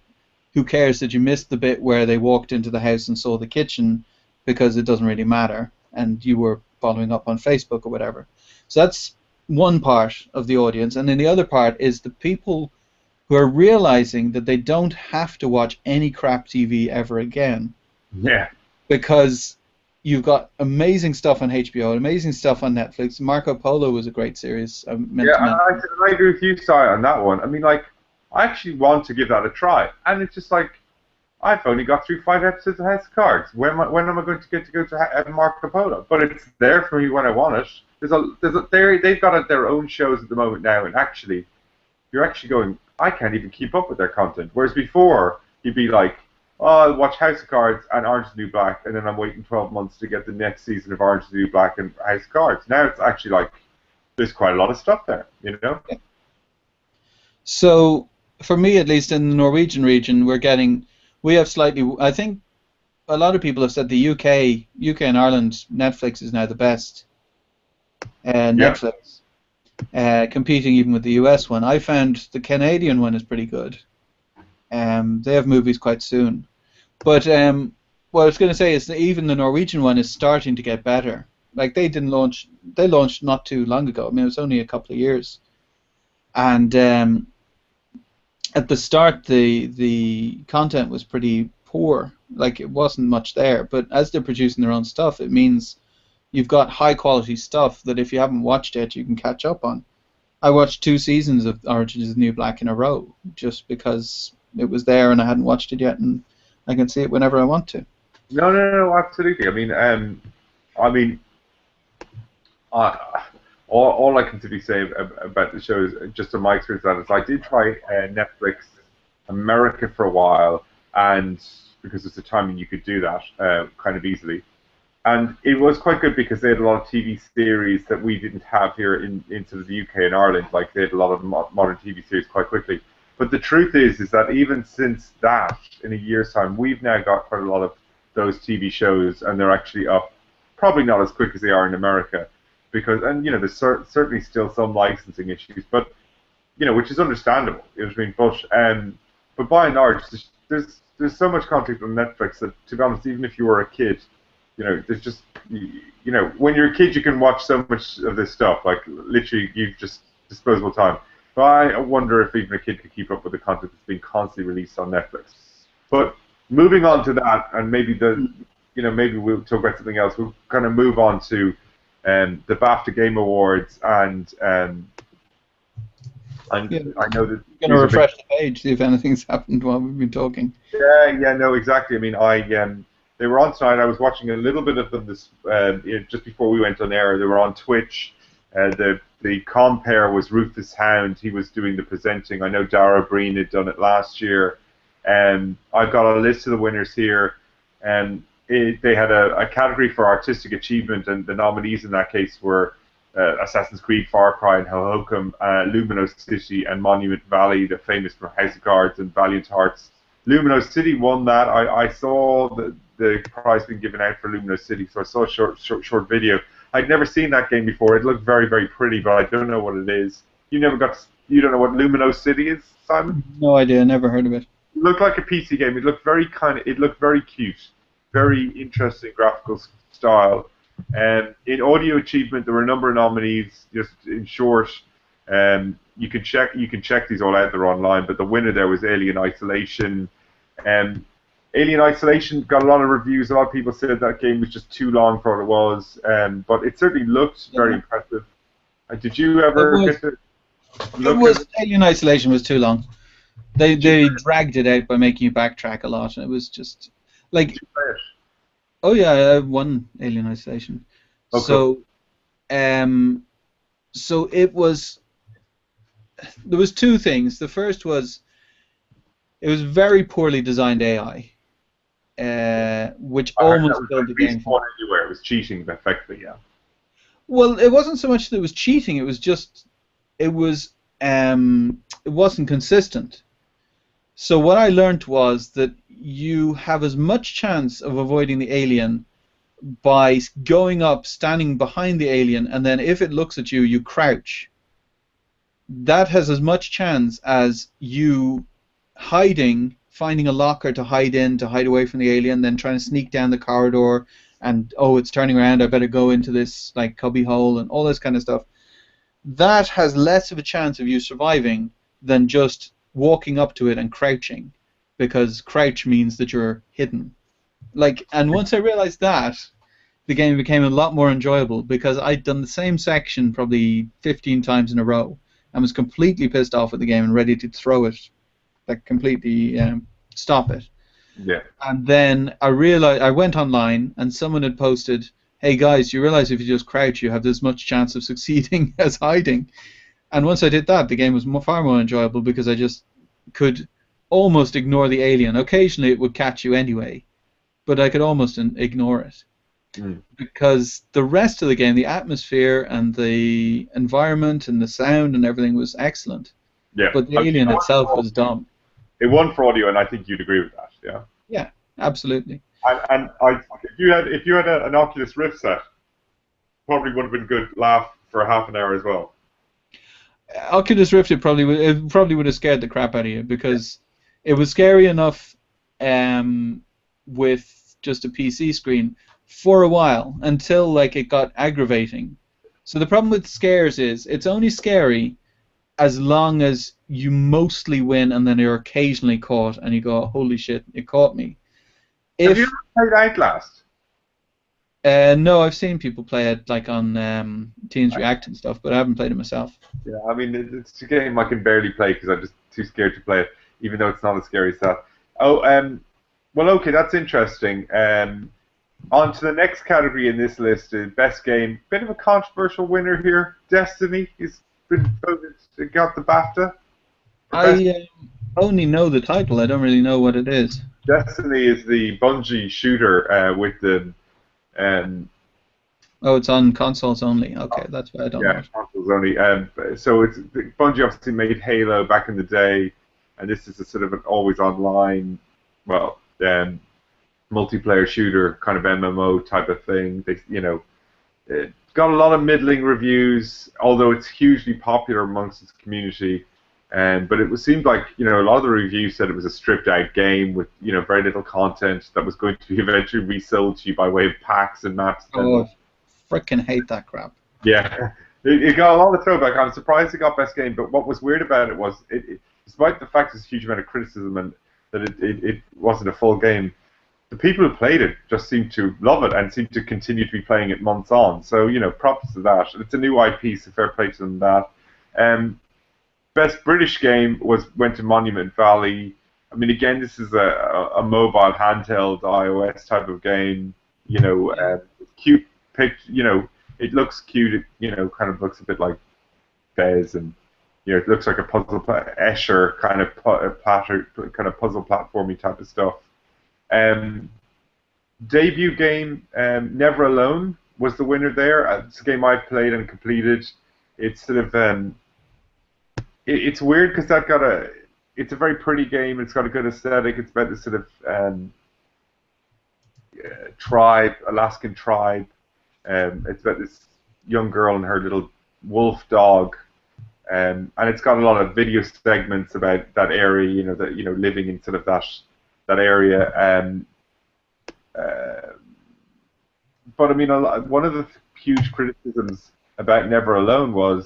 who cares that you missed the bit where they walked into the house and saw the kitchen, because it doesn't really matter, and you were following up on Facebook or whatever. So that's one part of the audience, and then the other part is the people who are realizing that they don't have to watch any crap TV ever again Yeah. because you've got amazing stuff on HBO, amazing stuff on Netflix. Marco Polo was a great series. I meant Yeah, to mention. I agree with you, Si, on that one. I mean, like, I actually want to give that a try, and it's just like I've only got through 5 episodes of House of Cards. When am I going to get to go to Marco Polo? But it's there for me when I want it. They've got their own shows at the moment now, and actually, you're actually going, I can't even keep up with their content. Whereas before, you'd be like, oh, I'll watch House of Cards and Orange is the New Black, and then I'm waiting 12 months to get the next season of Orange is the New Black and House of Cards. Now it's actually like, there's quite a lot of stuff there, you know? So, for me at least, in the Norwegian region, we have slightly. I think a lot of people have said the UK and Ireland, Netflix is now the best. Yeah. Netflix, competing even with the US one. I found the Canadian one is pretty good. They have movies quite soon. But what I was going to say is that even the Norwegian one is starting to get better. Like they launched not too long ago. I mean, it was only a couple of years. And at the start, the content was pretty poor. Like it wasn't much there. But as they're producing their own stuff, it means you've got high quality stuff that if you haven't watched it, you can catch up on. I watched 2 seasons of Orange is the New Black in a row just because it was there and I hadn't watched it yet, and I can see it whenever I want to. No, absolutely. I mean, all I can simply say about the show is just on my experience that is I did try Netflix America for a while, and because it's a time when you could do that kind of easily. And it was quite good because they had a lot of TV series that we didn't have here in sort of the UK and Ireland. Like they had a lot of modern TV series quite quickly. But the truth is that even since that, in a year's time, we've now got quite a lot of those TV shows, and they're actually up. Probably not as quick as they are in America, because there's certainly still some licensing issues, but which is understandable. But by and large, there's so much content on Netflix that, to be honest, even if you were a kid. There's just, when you're a kid, you can watch so much of this stuff. Like, literally, you've just disposable time. But I wonder if even a kid could keep up with the content that's being constantly released on Netflix. But moving on to that, and maybe maybe we'll talk about something else. We'll kind of move on to the BAFTA Game Awards, and Yeah. I know that I'm going to refresh the page, see if anything's happened while we've been talking. Yeah, no, exactly. I mean, they were on tonight. I was watching a little bit of them just before we went on air. They were on Twitch. The compere was Rufus Hound. He was doing the presenting. I know Dara Breen had done it last year. I've got a list of the winners here. They had a category for artistic achievement, and the nominees in that case were Assassin's Creed, Far Cry, and Hohokam, Luminos City, and Monument Valley, the famous for House of Cards and Valiant Hearts. Luminos City won that. I saw the prize being given out for Luminos City, so I saw a short video. I'd never seen that game before. It looked very, very pretty, but I don't know what it is. You don't know what Luminos City is, Simon? No idea. Never heard of it. It looked like a PC game. It looked very cute, very interesting graphical style. In audio achievement, there were a number of nominees. Just in short, you can check these all out. They're online. But the winner there was Alien Isolation. Alien Isolation got a lot of reviews. A lot of people said that game was just too long for what it was. But it certainly looked very impressive. Did you ever get to look at it? Alien Isolation was too long. They dragged it out by making you backtrack a lot, and it was just like. Oh yeah, I won Alien Isolation. Okay. So it was. There was 2 things. The first was it was very poorly designed AI, which almost killed the game. Anywhere. It was cheating, effectively, yeah. Well, it wasn't so much that it was cheating. It was just it wasn't consistent. So what I learned was that you have as much chance of avoiding the alien by going up, standing behind the alien, and then if it looks at you, you crouch. That has as much chance as you hiding, finding a locker to hide in, to hide away from the alien, then trying to sneak down the corridor, and it's turning around, I better go into this like cubby hole, and all this kind of stuff. That has less of a chance of you surviving than just walking up to it and crouching, because crouch means that you're hidden. Like, and once I realized that, the game became a lot more enjoyable because I'd done the same section probably 15 times in a row and was completely pissed off with the game and ready to throw it, like completely stop it. Yeah. And then I realized I went online and someone had posted, "Hey guys, you realize if you just crouch, you have as much chance of succeeding as hiding." And once I did that, the game was far more enjoyable because I just could almost ignore the alien. Occasionally, it would catch you anyway, but I could almost ignore it because the rest of the game, the atmosphere and the environment and the sound and everything was excellent. Yeah. But the alien itself was dumb. It won for audio, and I think you'd agree with that. Yeah. Yeah, absolutely. And if you had an Oculus Rift set, probably would have been good laugh for half an hour as well. Oculus Rift, it probably would have scared the crap out of you because it was scary enough with just a PC screen for a while until like it got aggravating. So the problem with scares is it's only scary as long as you mostly win and then you're occasionally caught and you go, holy shit, it caught me. Have you ever played Outlast? No, I've seen people play it like on Teens React and stuff, but I haven't played it myself. Yeah, I mean, it's a game I can barely play because I'm just too scared to play it, even though it's not as scary as that. Oh, well, okay, that's interesting. On to the next category in this list, best game. Bit of a controversial winner here. Destiny has been voted, it got the BAFTA. I only know the title. I don't really know what it is. Destiny is the Bungie shooter with the. Oh, it's on consoles only. Okay, that's why I don't know. Yeah, consoles only. So it's Bungie obviously made Halo back in the day, and this is a sort of an always online, well, multiplayer shooter kind of MMO type of thing. It got a lot of middling reviews, although it's hugely popular amongst its community. But it seemed like a lot of the reviews said it was a stripped out game with very little content that was going to be eventually resold to you by way of packs and maps. Oh, I frickin' hate that crap. Yeah, it got a lot of throwback. I'm surprised it got best game, but what was weird about it was, despite the fact there's a huge amount of criticism and that it wasn't a full game, the people who played it just seemed to love it and seemed to continue to be playing it months on. So props to that. It's a new IP, so fair play to them that. Best British game went to Monument Valley. I mean, again, this is a mobile handheld iOS type of game. Cute picture. It looks cute. It kind of looks a bit like Fez, and it looks like a puzzle Escher kind of puzzle platformy type of stuff. Debut game, Never Alone was the winner there. It's a game I've played and completed. It's sort of it's weird because it's a very pretty game. It's got a good aesthetic. It's about this sort of tribe, Alaskan tribe. It's about this young girl and her little wolf dog, and it's got a lot of video segments about that area. Living in sort of that area. But I mean, one of the huge criticisms about Never Alone was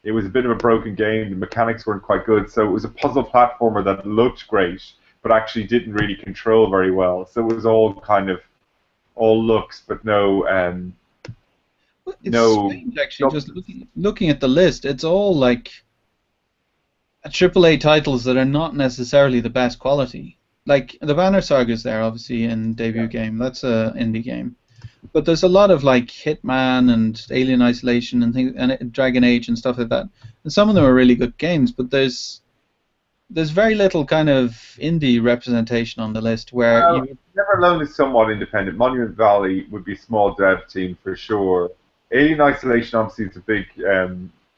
it was a bit of a broken game. The mechanics weren't quite good, so it was a puzzle platformer that looked great, but actually didn't really control very well. So it was all kind of all looks, but no. It's strange, actually. Just looking at the list, it's all like AAA titles that are not necessarily the best quality. Like the Banner Saga's there, obviously, in debut game. That's an indie game. But there's a lot of like Hitman and Alien Isolation and things, and Dragon Age and stuff like that. And some of them are really good games, but there's very little kind of indie representation on the list. Where Never Alone is somewhat independent. Monument Valley would be a small dev team for sure. Alien Isolation obviously is a big.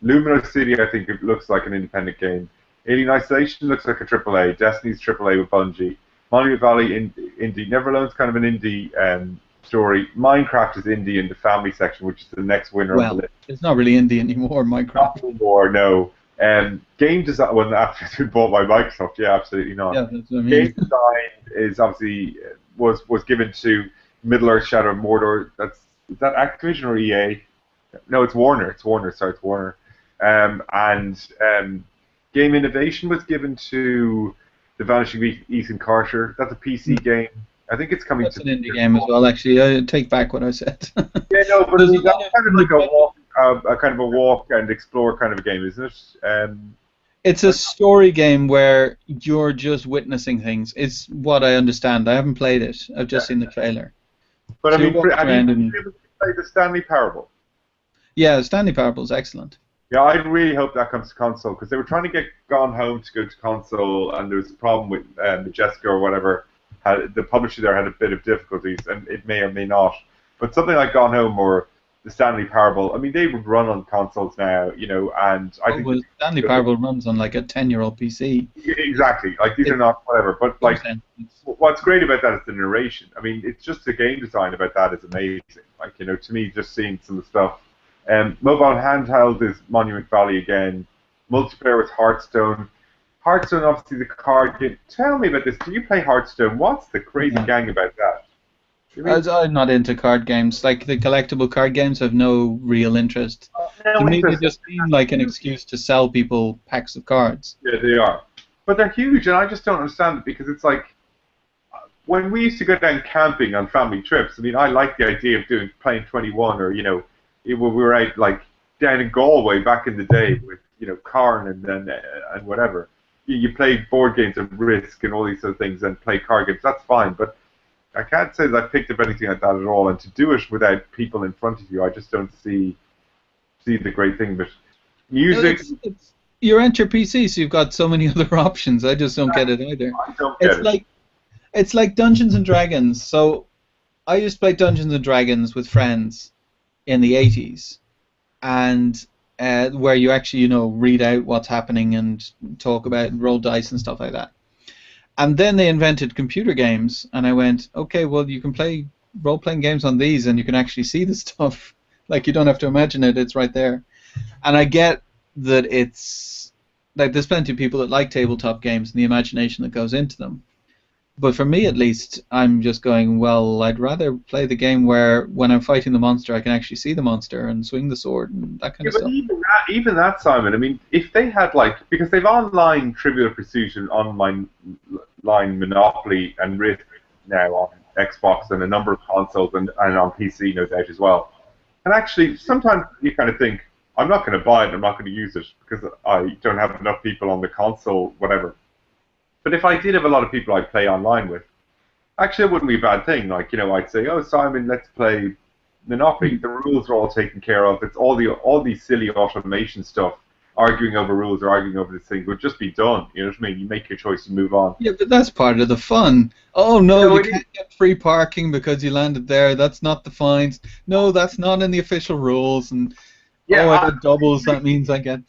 Luminous City, I think it looks like an independent game. Alien Isolation looks like a AAA. Destiny's AAA with Bungie. Monument Valley indie. Never Alone's kind of an indie story. Minecraft is indie in the family section, which is the next winner on the list. It's not really indie anymore, Minecraft. Not anymore, no. Game design, well, after it's been bought by Microsoft, yeah, absolutely not. Yeah, that's what I mean. Game design is obviously was given to Middle Earth: Shadow of Mordor. Is that Activision or EA? No, it's Warner. It's Warner. Sorry, it's Warner. game innovation was given to The Vanishing Ethan Carter. That's a PC game. I think it's coming That's to an indie game as well, actually. I take back what I said. Yeah, no, but I There's a mean lot that's of kind of like independent. a kind of a walk and explore kind of a game, isn't it? It's a story game where you're just witnessing things. It's what I understand. I haven't played it. I've Yeah. just seen the trailer. But I So you're mean, walking have you around been and able to play the Stanley Parable? yeah, Stanley Parable is excellent. Yeah, I really hope that comes to console because they were trying to get Gone Home to go to console, and there was a problem with Jessica or whatever. The publisher there had a bit of difficulties, and it may or may not. But something like Gone Home or the Stanley Parable, I mean, they would run on consoles now, and I Oh, think well, Stanley Parable runs on like a 10-year-old PC. exactly like these It are not whatever, but like. makes sense. What's great about that is the narration. I mean, it's just the game design about that is amazing. Like, to me, just seeing some of the stuff. Mobile handheld is Monument Valley again. Multiplayer with Hearthstone. Hearthstone, obviously, the card game. Tell me about this. Do you play Hearthstone? What's the crazy Yeah. gang about that? I mean, I'm not into card games. Like the collectible card games have no real interest. To no me, they interest. just seem like an excuse to sell people packs of cards. Yeah, they are. But they're huge, and I just don't understand it because it's like when we used to go down camping on family trips. I mean, I like the idea of playing 21, or when we were out like down in Galway back in the day with Carn and whatever. You play board games and Risk and all these sort of things and play card games. That's fine, but I can't say that I picked up anything like that at all. And to do it without people in front of you, I just don't see the great thing. But music, You're at your PC, so you've got so many other options. I just don't get it either. I don't get it. It's like Dungeons and Dragons. So I used to play Dungeons and Dragons with friends in the 80s, and where you actually read out what's happening and talk about roll dice and stuff like that. And then they invented computer games, and I went, okay, well, you can play role-playing games on these, and you can actually see the stuff. Like, you don't have to imagine it, it's right there. And I get that it's, like, there's plenty of people that like tabletop games and the imagination that goes into them. But for me, at least, I'm just going, well, I'd rather play the game where, when I'm fighting the monster, I can actually see the monster and swing the sword and that kind of But stuff. even that, Simon. I mean, if they had because they've online Trivial Pursuit and online Monopoly and Risk now on Xbox and a number of consoles and on PC, no doubt as well. And actually, sometimes you kind of think, I'm not going to buy it, and I'm not going to use it because I don't have enough people on the console, whatever. But if I did have a lot of people I'd play online with, actually it wouldn't be a bad thing. Like, I'd say, oh, Simon, let's play Monopoly. The rules are all taken care of. It's all these silly automation stuff, arguing over rules or arguing over this thing would just be done. You know what I mean? You make your choice, you move on. Yeah, but that's part of the fun. Oh no, you can't get free parking because you landed there. That's not the fines. No, that's not in the official rules. And I did doubles. That means I get.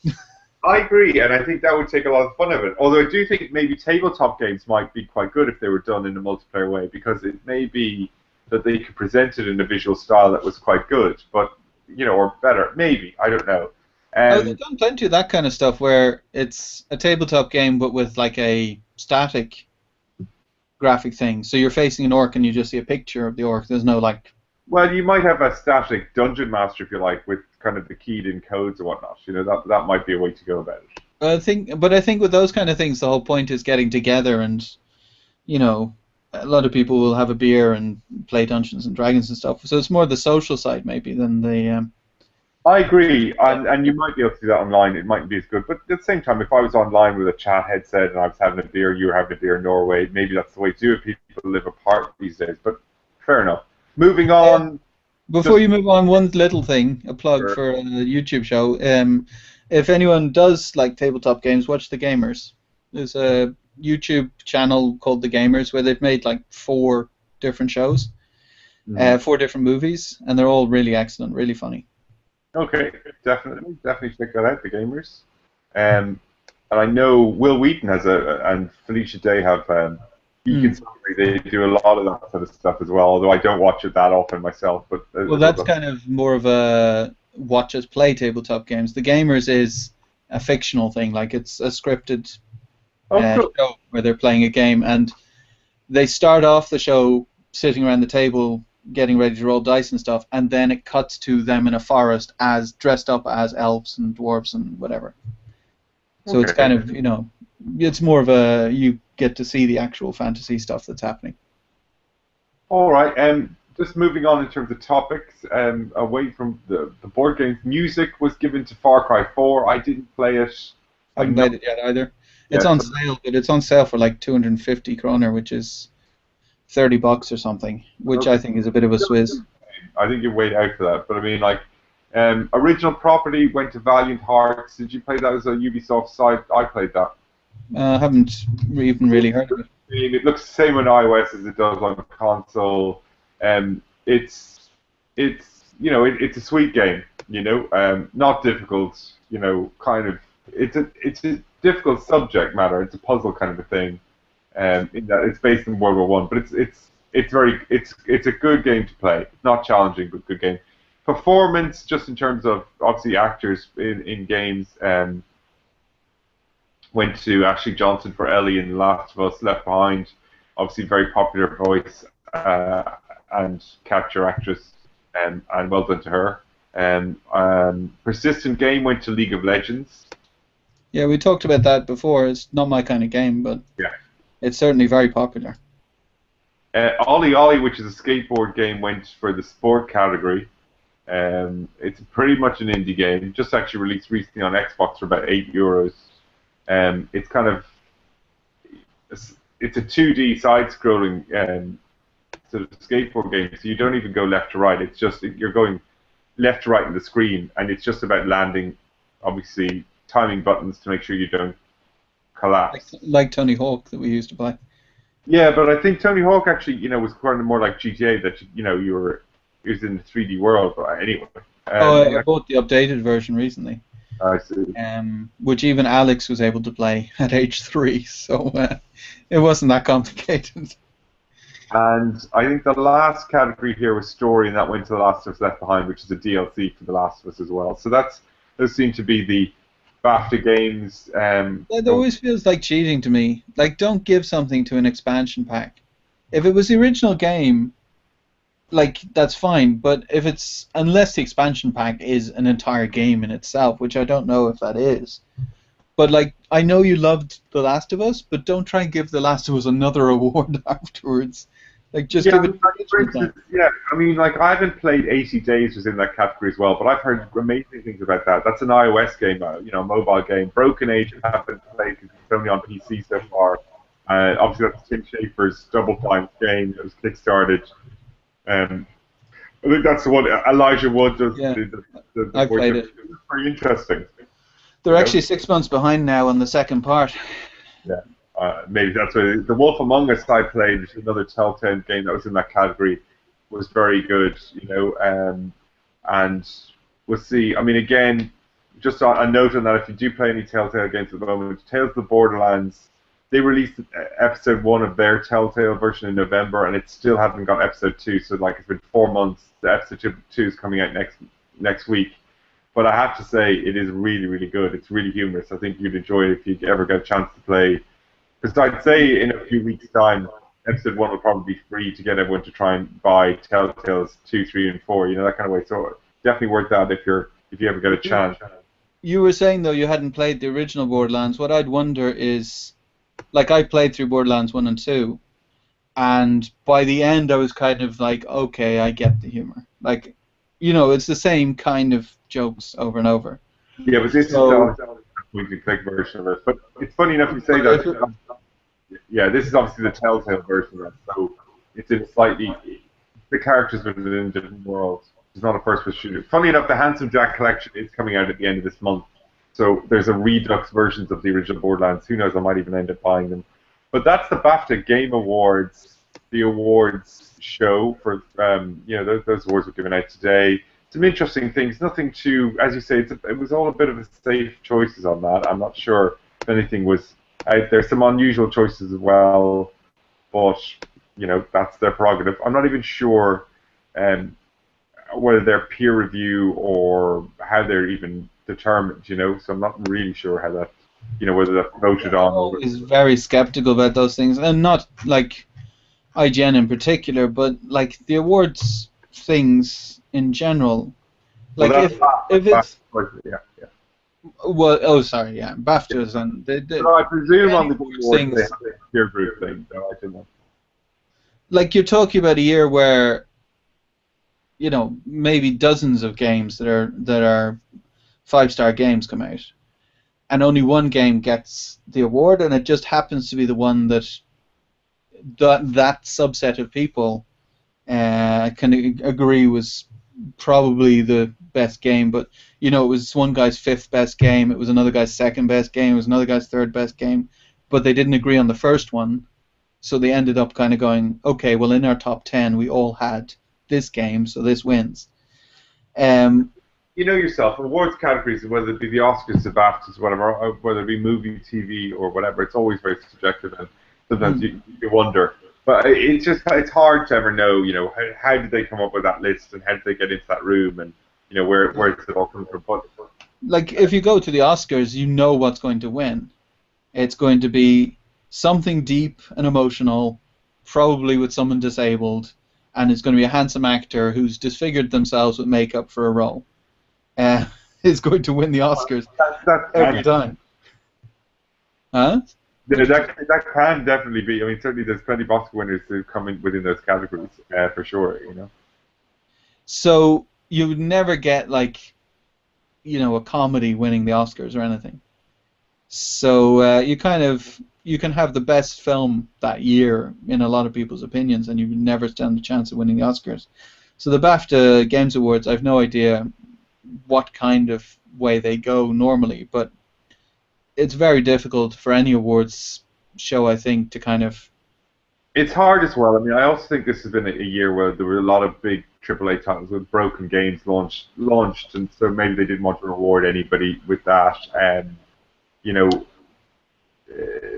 I agree, and I think that would take a lot of fun of it. Although I do think maybe tabletop games might be quite good if they were done in a multiplayer way, because it may be that they could present it in a visual style that was quite good, but or better, maybe, I don't know. They've done plenty of that kind of stuff where it's a tabletop game but with like a static graphic thing. So you're facing an orc and you just see a picture of the orc. There's no like. Well, you might have a static dungeon master, if you like, with kind of the keyed-in codes or whatnot. That might be a way to go about it. I think with those kind of things, the whole point is getting together, and a lot of people will have a beer and play Dungeons and Dragons and stuff. So it's more the social side maybe than the. I agree, and you might be able to do that online. It mightn't be as good, but at the same time, if I was online with a chat headset and I was having a beer, you were having a beer in Norway, maybe that's the way to do it. People live apart these days, but fair enough. Moving on. Before you move on, one little thing, a plug for a YouTube show. If anyone does like tabletop games, watch The Gamers. There's a YouTube channel called The Gamers where they've made like 4 different shows, 4 different movies, and they're all really excellent, really funny. Okay, definitely check that out, The Gamers. And I know Will Wheaton and Felicia Day have. They do a lot of that sort of stuff as well, although I don't watch it that often myself. But well, that's kind of more of a watch us play tabletop games. The Gamers is a fictional thing, like it's a scripted show where they're playing a game, and they start off the show sitting around the table getting ready to roll dice and stuff, and then it cuts to them in a forest as dressed up as elves and dwarves and whatever. So it's Okay. kind of, it's more of a, you get to see the actual fantasy stuff that's happening. All right. Just moving on in terms of topics, away from the board games, music was given to Far Cry 4. I didn't play it. I I haven't know. played it yet either. It's Yeah. on So sale, but it's on sale for like 250 kroner, which is 30 bucks or something, which I okay. think is a bit of a swizz. I think you wait out for that. But I mean, like, original property went to Valiant Hearts. Did you play that as a Ubisoft side? I played that. I haven't even really heard of it. It looks the same on iOS as it does on the console. It's a sweet game. Not difficult. Kind of it's a difficult subject matter. It's a puzzle kind of a thing. In that it's based in World War One, but it's a good game to play. Not challenging, but good game. Performance, just in terms of obviously actors in games. Went to Ashley Johnson for Ellie in The Last of Us, Left Behind. Obviously, very popular voice and capture actress, and well done to her. Persistent Game went to League of Legends. Yeah, we talked about that before. It's not my kind of game, but Yeah. it's certainly very popular. Ollie Ollie, which is a skateboard game, went for the sport category. It's pretty much an indie game, just actually released recently on Xbox for about €8. It's kind of it's a 2D side-scrolling sort of skateboard game, so you don't even go left to right. It's just you're going left to right in the screen, and it's just about landing, obviously timing buttons to make sure you don't collapse. Like Tony Hawk that we used to play. Yeah, but I think Tony Hawk actually, was kind of more like GTA that it was in the 3D world. But anyway, I bought the updated version recently, I see. which even Alex was able to play at age 3, so it wasn't that complicated. And I think the last category here was story, and that went to The Last of Us Left Behind, which is a DLC for The Last of Us as well. So those seem to be the BAFTA games. It always feels like cheating to me. Like, don't give something to an expansion pack. If it was the original game, like, that's fine, but unless the expansion pack is an entire game in itself, which I don't know if that is. But, like, I know you loved The Last of Us, but don't try and give The Last of Us another award afterwards. Like, just Yeah, give it. for instance, yeah. I mean, like I haven't played 80 Days was in that category as well, but I've heard amazing things about that. That's an iOS game, mobile game. Broken Age I haven't played because it's only on PC so far. Obviously, that's Tim Schafer's Double Fine game that was kickstarted. I think that's the one Elijah Wood does. Yeah, The I voice played of- it. It's very interesting. They're actually 6 months behind now on the second part. Yeah, maybe that's what The Wolf Among Us I played, which is another Telltale game that was in that category, was very good, and we'll see. I mean, again, just a note on that, if you do play any Telltale games at the moment, Tales of the Borderlands, they released episode 1 of their Telltale version in November, and it still hasn't got episode 2, so like it's been 4 months. The episode 2 is coming out next week. But I have to say, it is really, really good. It's really humorous. I think you'd enjoy it if you ever get a chance to play. Because I'd say in a few weeks' time, episode 1 will probably be free to get everyone to try and buy Telltales 2, 3, and 4. That kind of way. So definitely worth that if you ever get a chance. You were saying though you hadn't played the original Borderlands. What I'd wonder is, like, I played through Borderlands 1 and 2, and by the end I was kind of like, okay, I get the humor. Like, it's the same kind of jokes over and over. Yeah, but this is the point-and-click version of it. But it's funny enough you say that. Yeah, this is obviously the Telltale version of it. So it's in the characters are in different worlds. It's not a first-person shooter. Funny enough, the Handsome Jack collection is coming out at the end of this month. So there's a redux versions of the original Borderlands. Who knows? I might even end up buying them. But that's the BAFTA Game Awards, the awards show for those awards were given out today. Some interesting things. Nothing too, as you say, it was all a bit of a safe choices on that. I'm not sure if anything was out there. Some unusual choices as well, but that's their prerogative. I'm not even sure whether they're peer review or how they're even determined. So I'm not really sure how that, whether that's voted on. Is very skeptical about those things, and not like IGN in particular, but like the awards things in general. Like, Well, if it's yeah. Well, oh, sorry, yeah, BAFTAs and But I presume on any the Game awards Awards they things. have a peer group thing, so I don't know. Like you're talking about a year where maybe dozens of games that are 5-star games come out, and only one game gets the award, and it just happens to be the one that subset of people can agree was probably the best game. But it was one guy's fifth best game, it was another guy's second best game, it was another guy's third best game, but they didn't agree on the first one, so they ended up kind of going, okay, well in our top 10 we all had this game, so this wins. Um, You know yourself, awards categories, whether it be the Oscars, the BAFTAs, whatever, or whether it be movie, TV, or whatever, it's always very subjective, and sometimes hmm. you wonder. But it's hard to ever know, how did they come up with that list, and how did they get into that room, and where does it all come from? But Like if you go to the Oscars, you know what's going to win. It's going to be something deep and emotional, probably with someone disabled, and it's going to be a handsome actor who's disfigured themselves with makeup for a role. Uh, is going to win the Oscars that every can time. Huh? What'd you say? that can definitely be. I mean, certainly there's plenty of Oscar winners who come in within those categories, for sure. So you would never get like a comedy winning the Oscars or anything. So you can have the best film that year in a lot of people's opinions, and you would never stand a chance of winning the Oscars. So the BAFTA Games Awards, I've no idea what kind of way they go normally, but it's very difficult for any awards show, I think, to kind of. It's hard as well. I mean, I also think this has been a year where there were a lot of big AAA titles with broken games launched, and so maybe they didn't want to reward anybody with that. You know,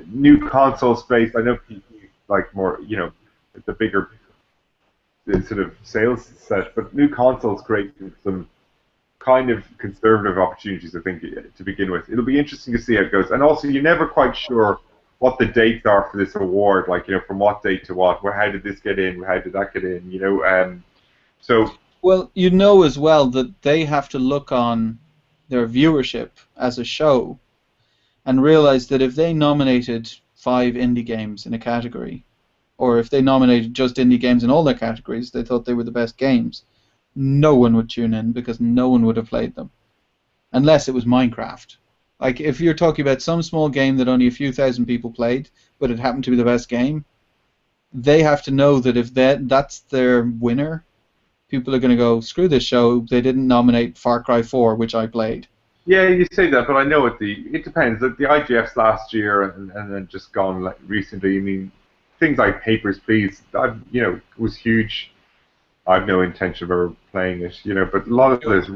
New console space. I know people like more, the bigger sort of sales set, but new consoles create some kind of conservative opportunities, I think, to begin with. It'll be interesting to see how it goes. And also, you're never quite sure what the dates are for this award, like, from what date to what. How did this get in? How did that get in? So, Well, you know as well that they have to look on their viewership as a show and realize that if they nominated 5 indie games in a category, or if they nominated just indie games in all their categories, they thought they were the best games, no one would tune in because no one would have played them. Unless it was Minecraft. Like, if you're talking about some small game that only a few thousand people played, but it happened to be the best game, they have to know that if that's their winner, people are going to go, screw this show, they didn't nominate Far Cry 4, which I played. yeah, you say that, but I know it depends. The IGFs last year and then just gone like recently. I mean, things like Papers, Please, was huge. I've no intention of ever playing it, but a lot of those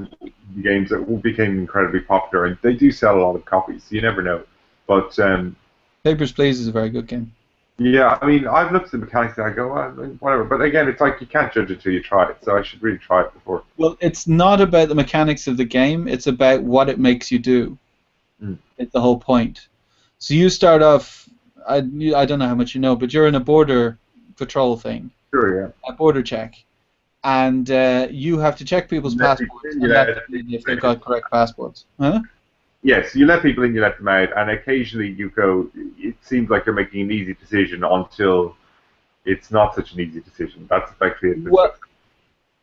games that became incredibly popular, and they do sell a lot of copies. So you never know. But Papers, Please is a very good game. yeah, I mean, I've looked at the mechanics and I go, well, whatever. But again, it's like you can't judge it till you try it. So I should really try it before. Well, it's not about the mechanics of the game, it's about what it makes you do. Mm. It's the whole point. So you start off, I don't know how much you know, but you're in a border patrol thing, Sure, yeah. a border check, and you have to check people's You let people passports in, and let them in if they've got correct passports. Huh? yes, you let people in, you let them out, and occasionally you go. It seems like you're making an easy decision until it's not such an easy decision. That's effectively it.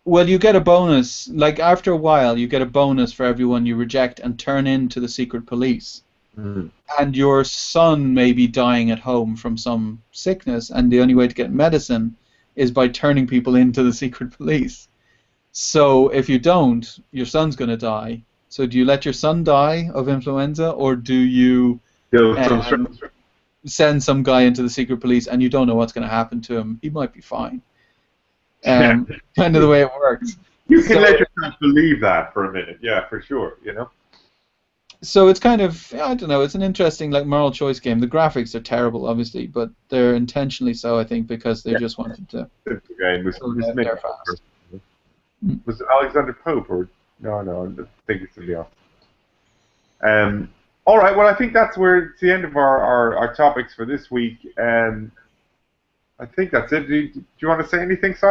Well, you get a bonus. Like after a while, you get a bonus for everyone you reject and turn into the secret police. Mm. And your son may be dying at home from some sickness, and the only way to get medicine is by turning people into the secret police. So if you don't, your son's going to die. So do you let your son die of influenza, or do you Still some um, send some guy into the secret police and you don't know what's going to happen to him? He might be fine. Yeah. Kind of the way it works. You can let So, yourself believe that for a minute. Yeah, for sure. so it's kind of, I don't know, it's an interesting like moral choice game. The graphics are terrible, obviously, but they're intentionally so, I think, because they Yeah. just wanted to The game was show was that made. they're fast. Was it Alexander Pope or no? I think it's somebody else. All right. Well, I think it's the end of our topics for this week. I think that's it. Do you want to say anything, Si?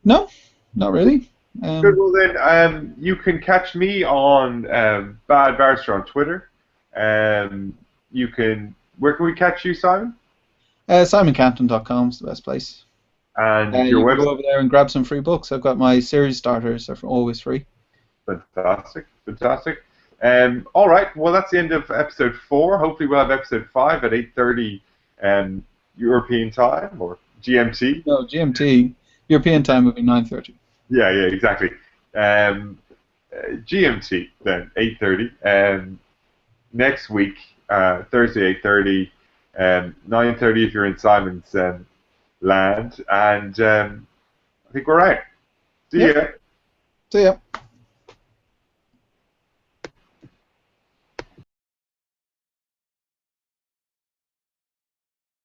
No, not really. Good. Well then, you can catch me on Bad Barrister on Twitter. You can. Where can we catch you, Simon? SimonCampton.com is the best place. And your You can go website. over there and grab some free books. I've got my series starters; they're always free. Fantastic, fantastic. All right. Well, that's the end of episode 4. Hopefully, we'll have episode 5 at 8:30 European time or GMT. No, GMT. European time would be 9:30. Yeah, yeah, exactly. GMT then 8:30. Next week, Thursday 8:30, 9:30 if you're in Simon's land, and I think we're out. See Yep. ya. See ya.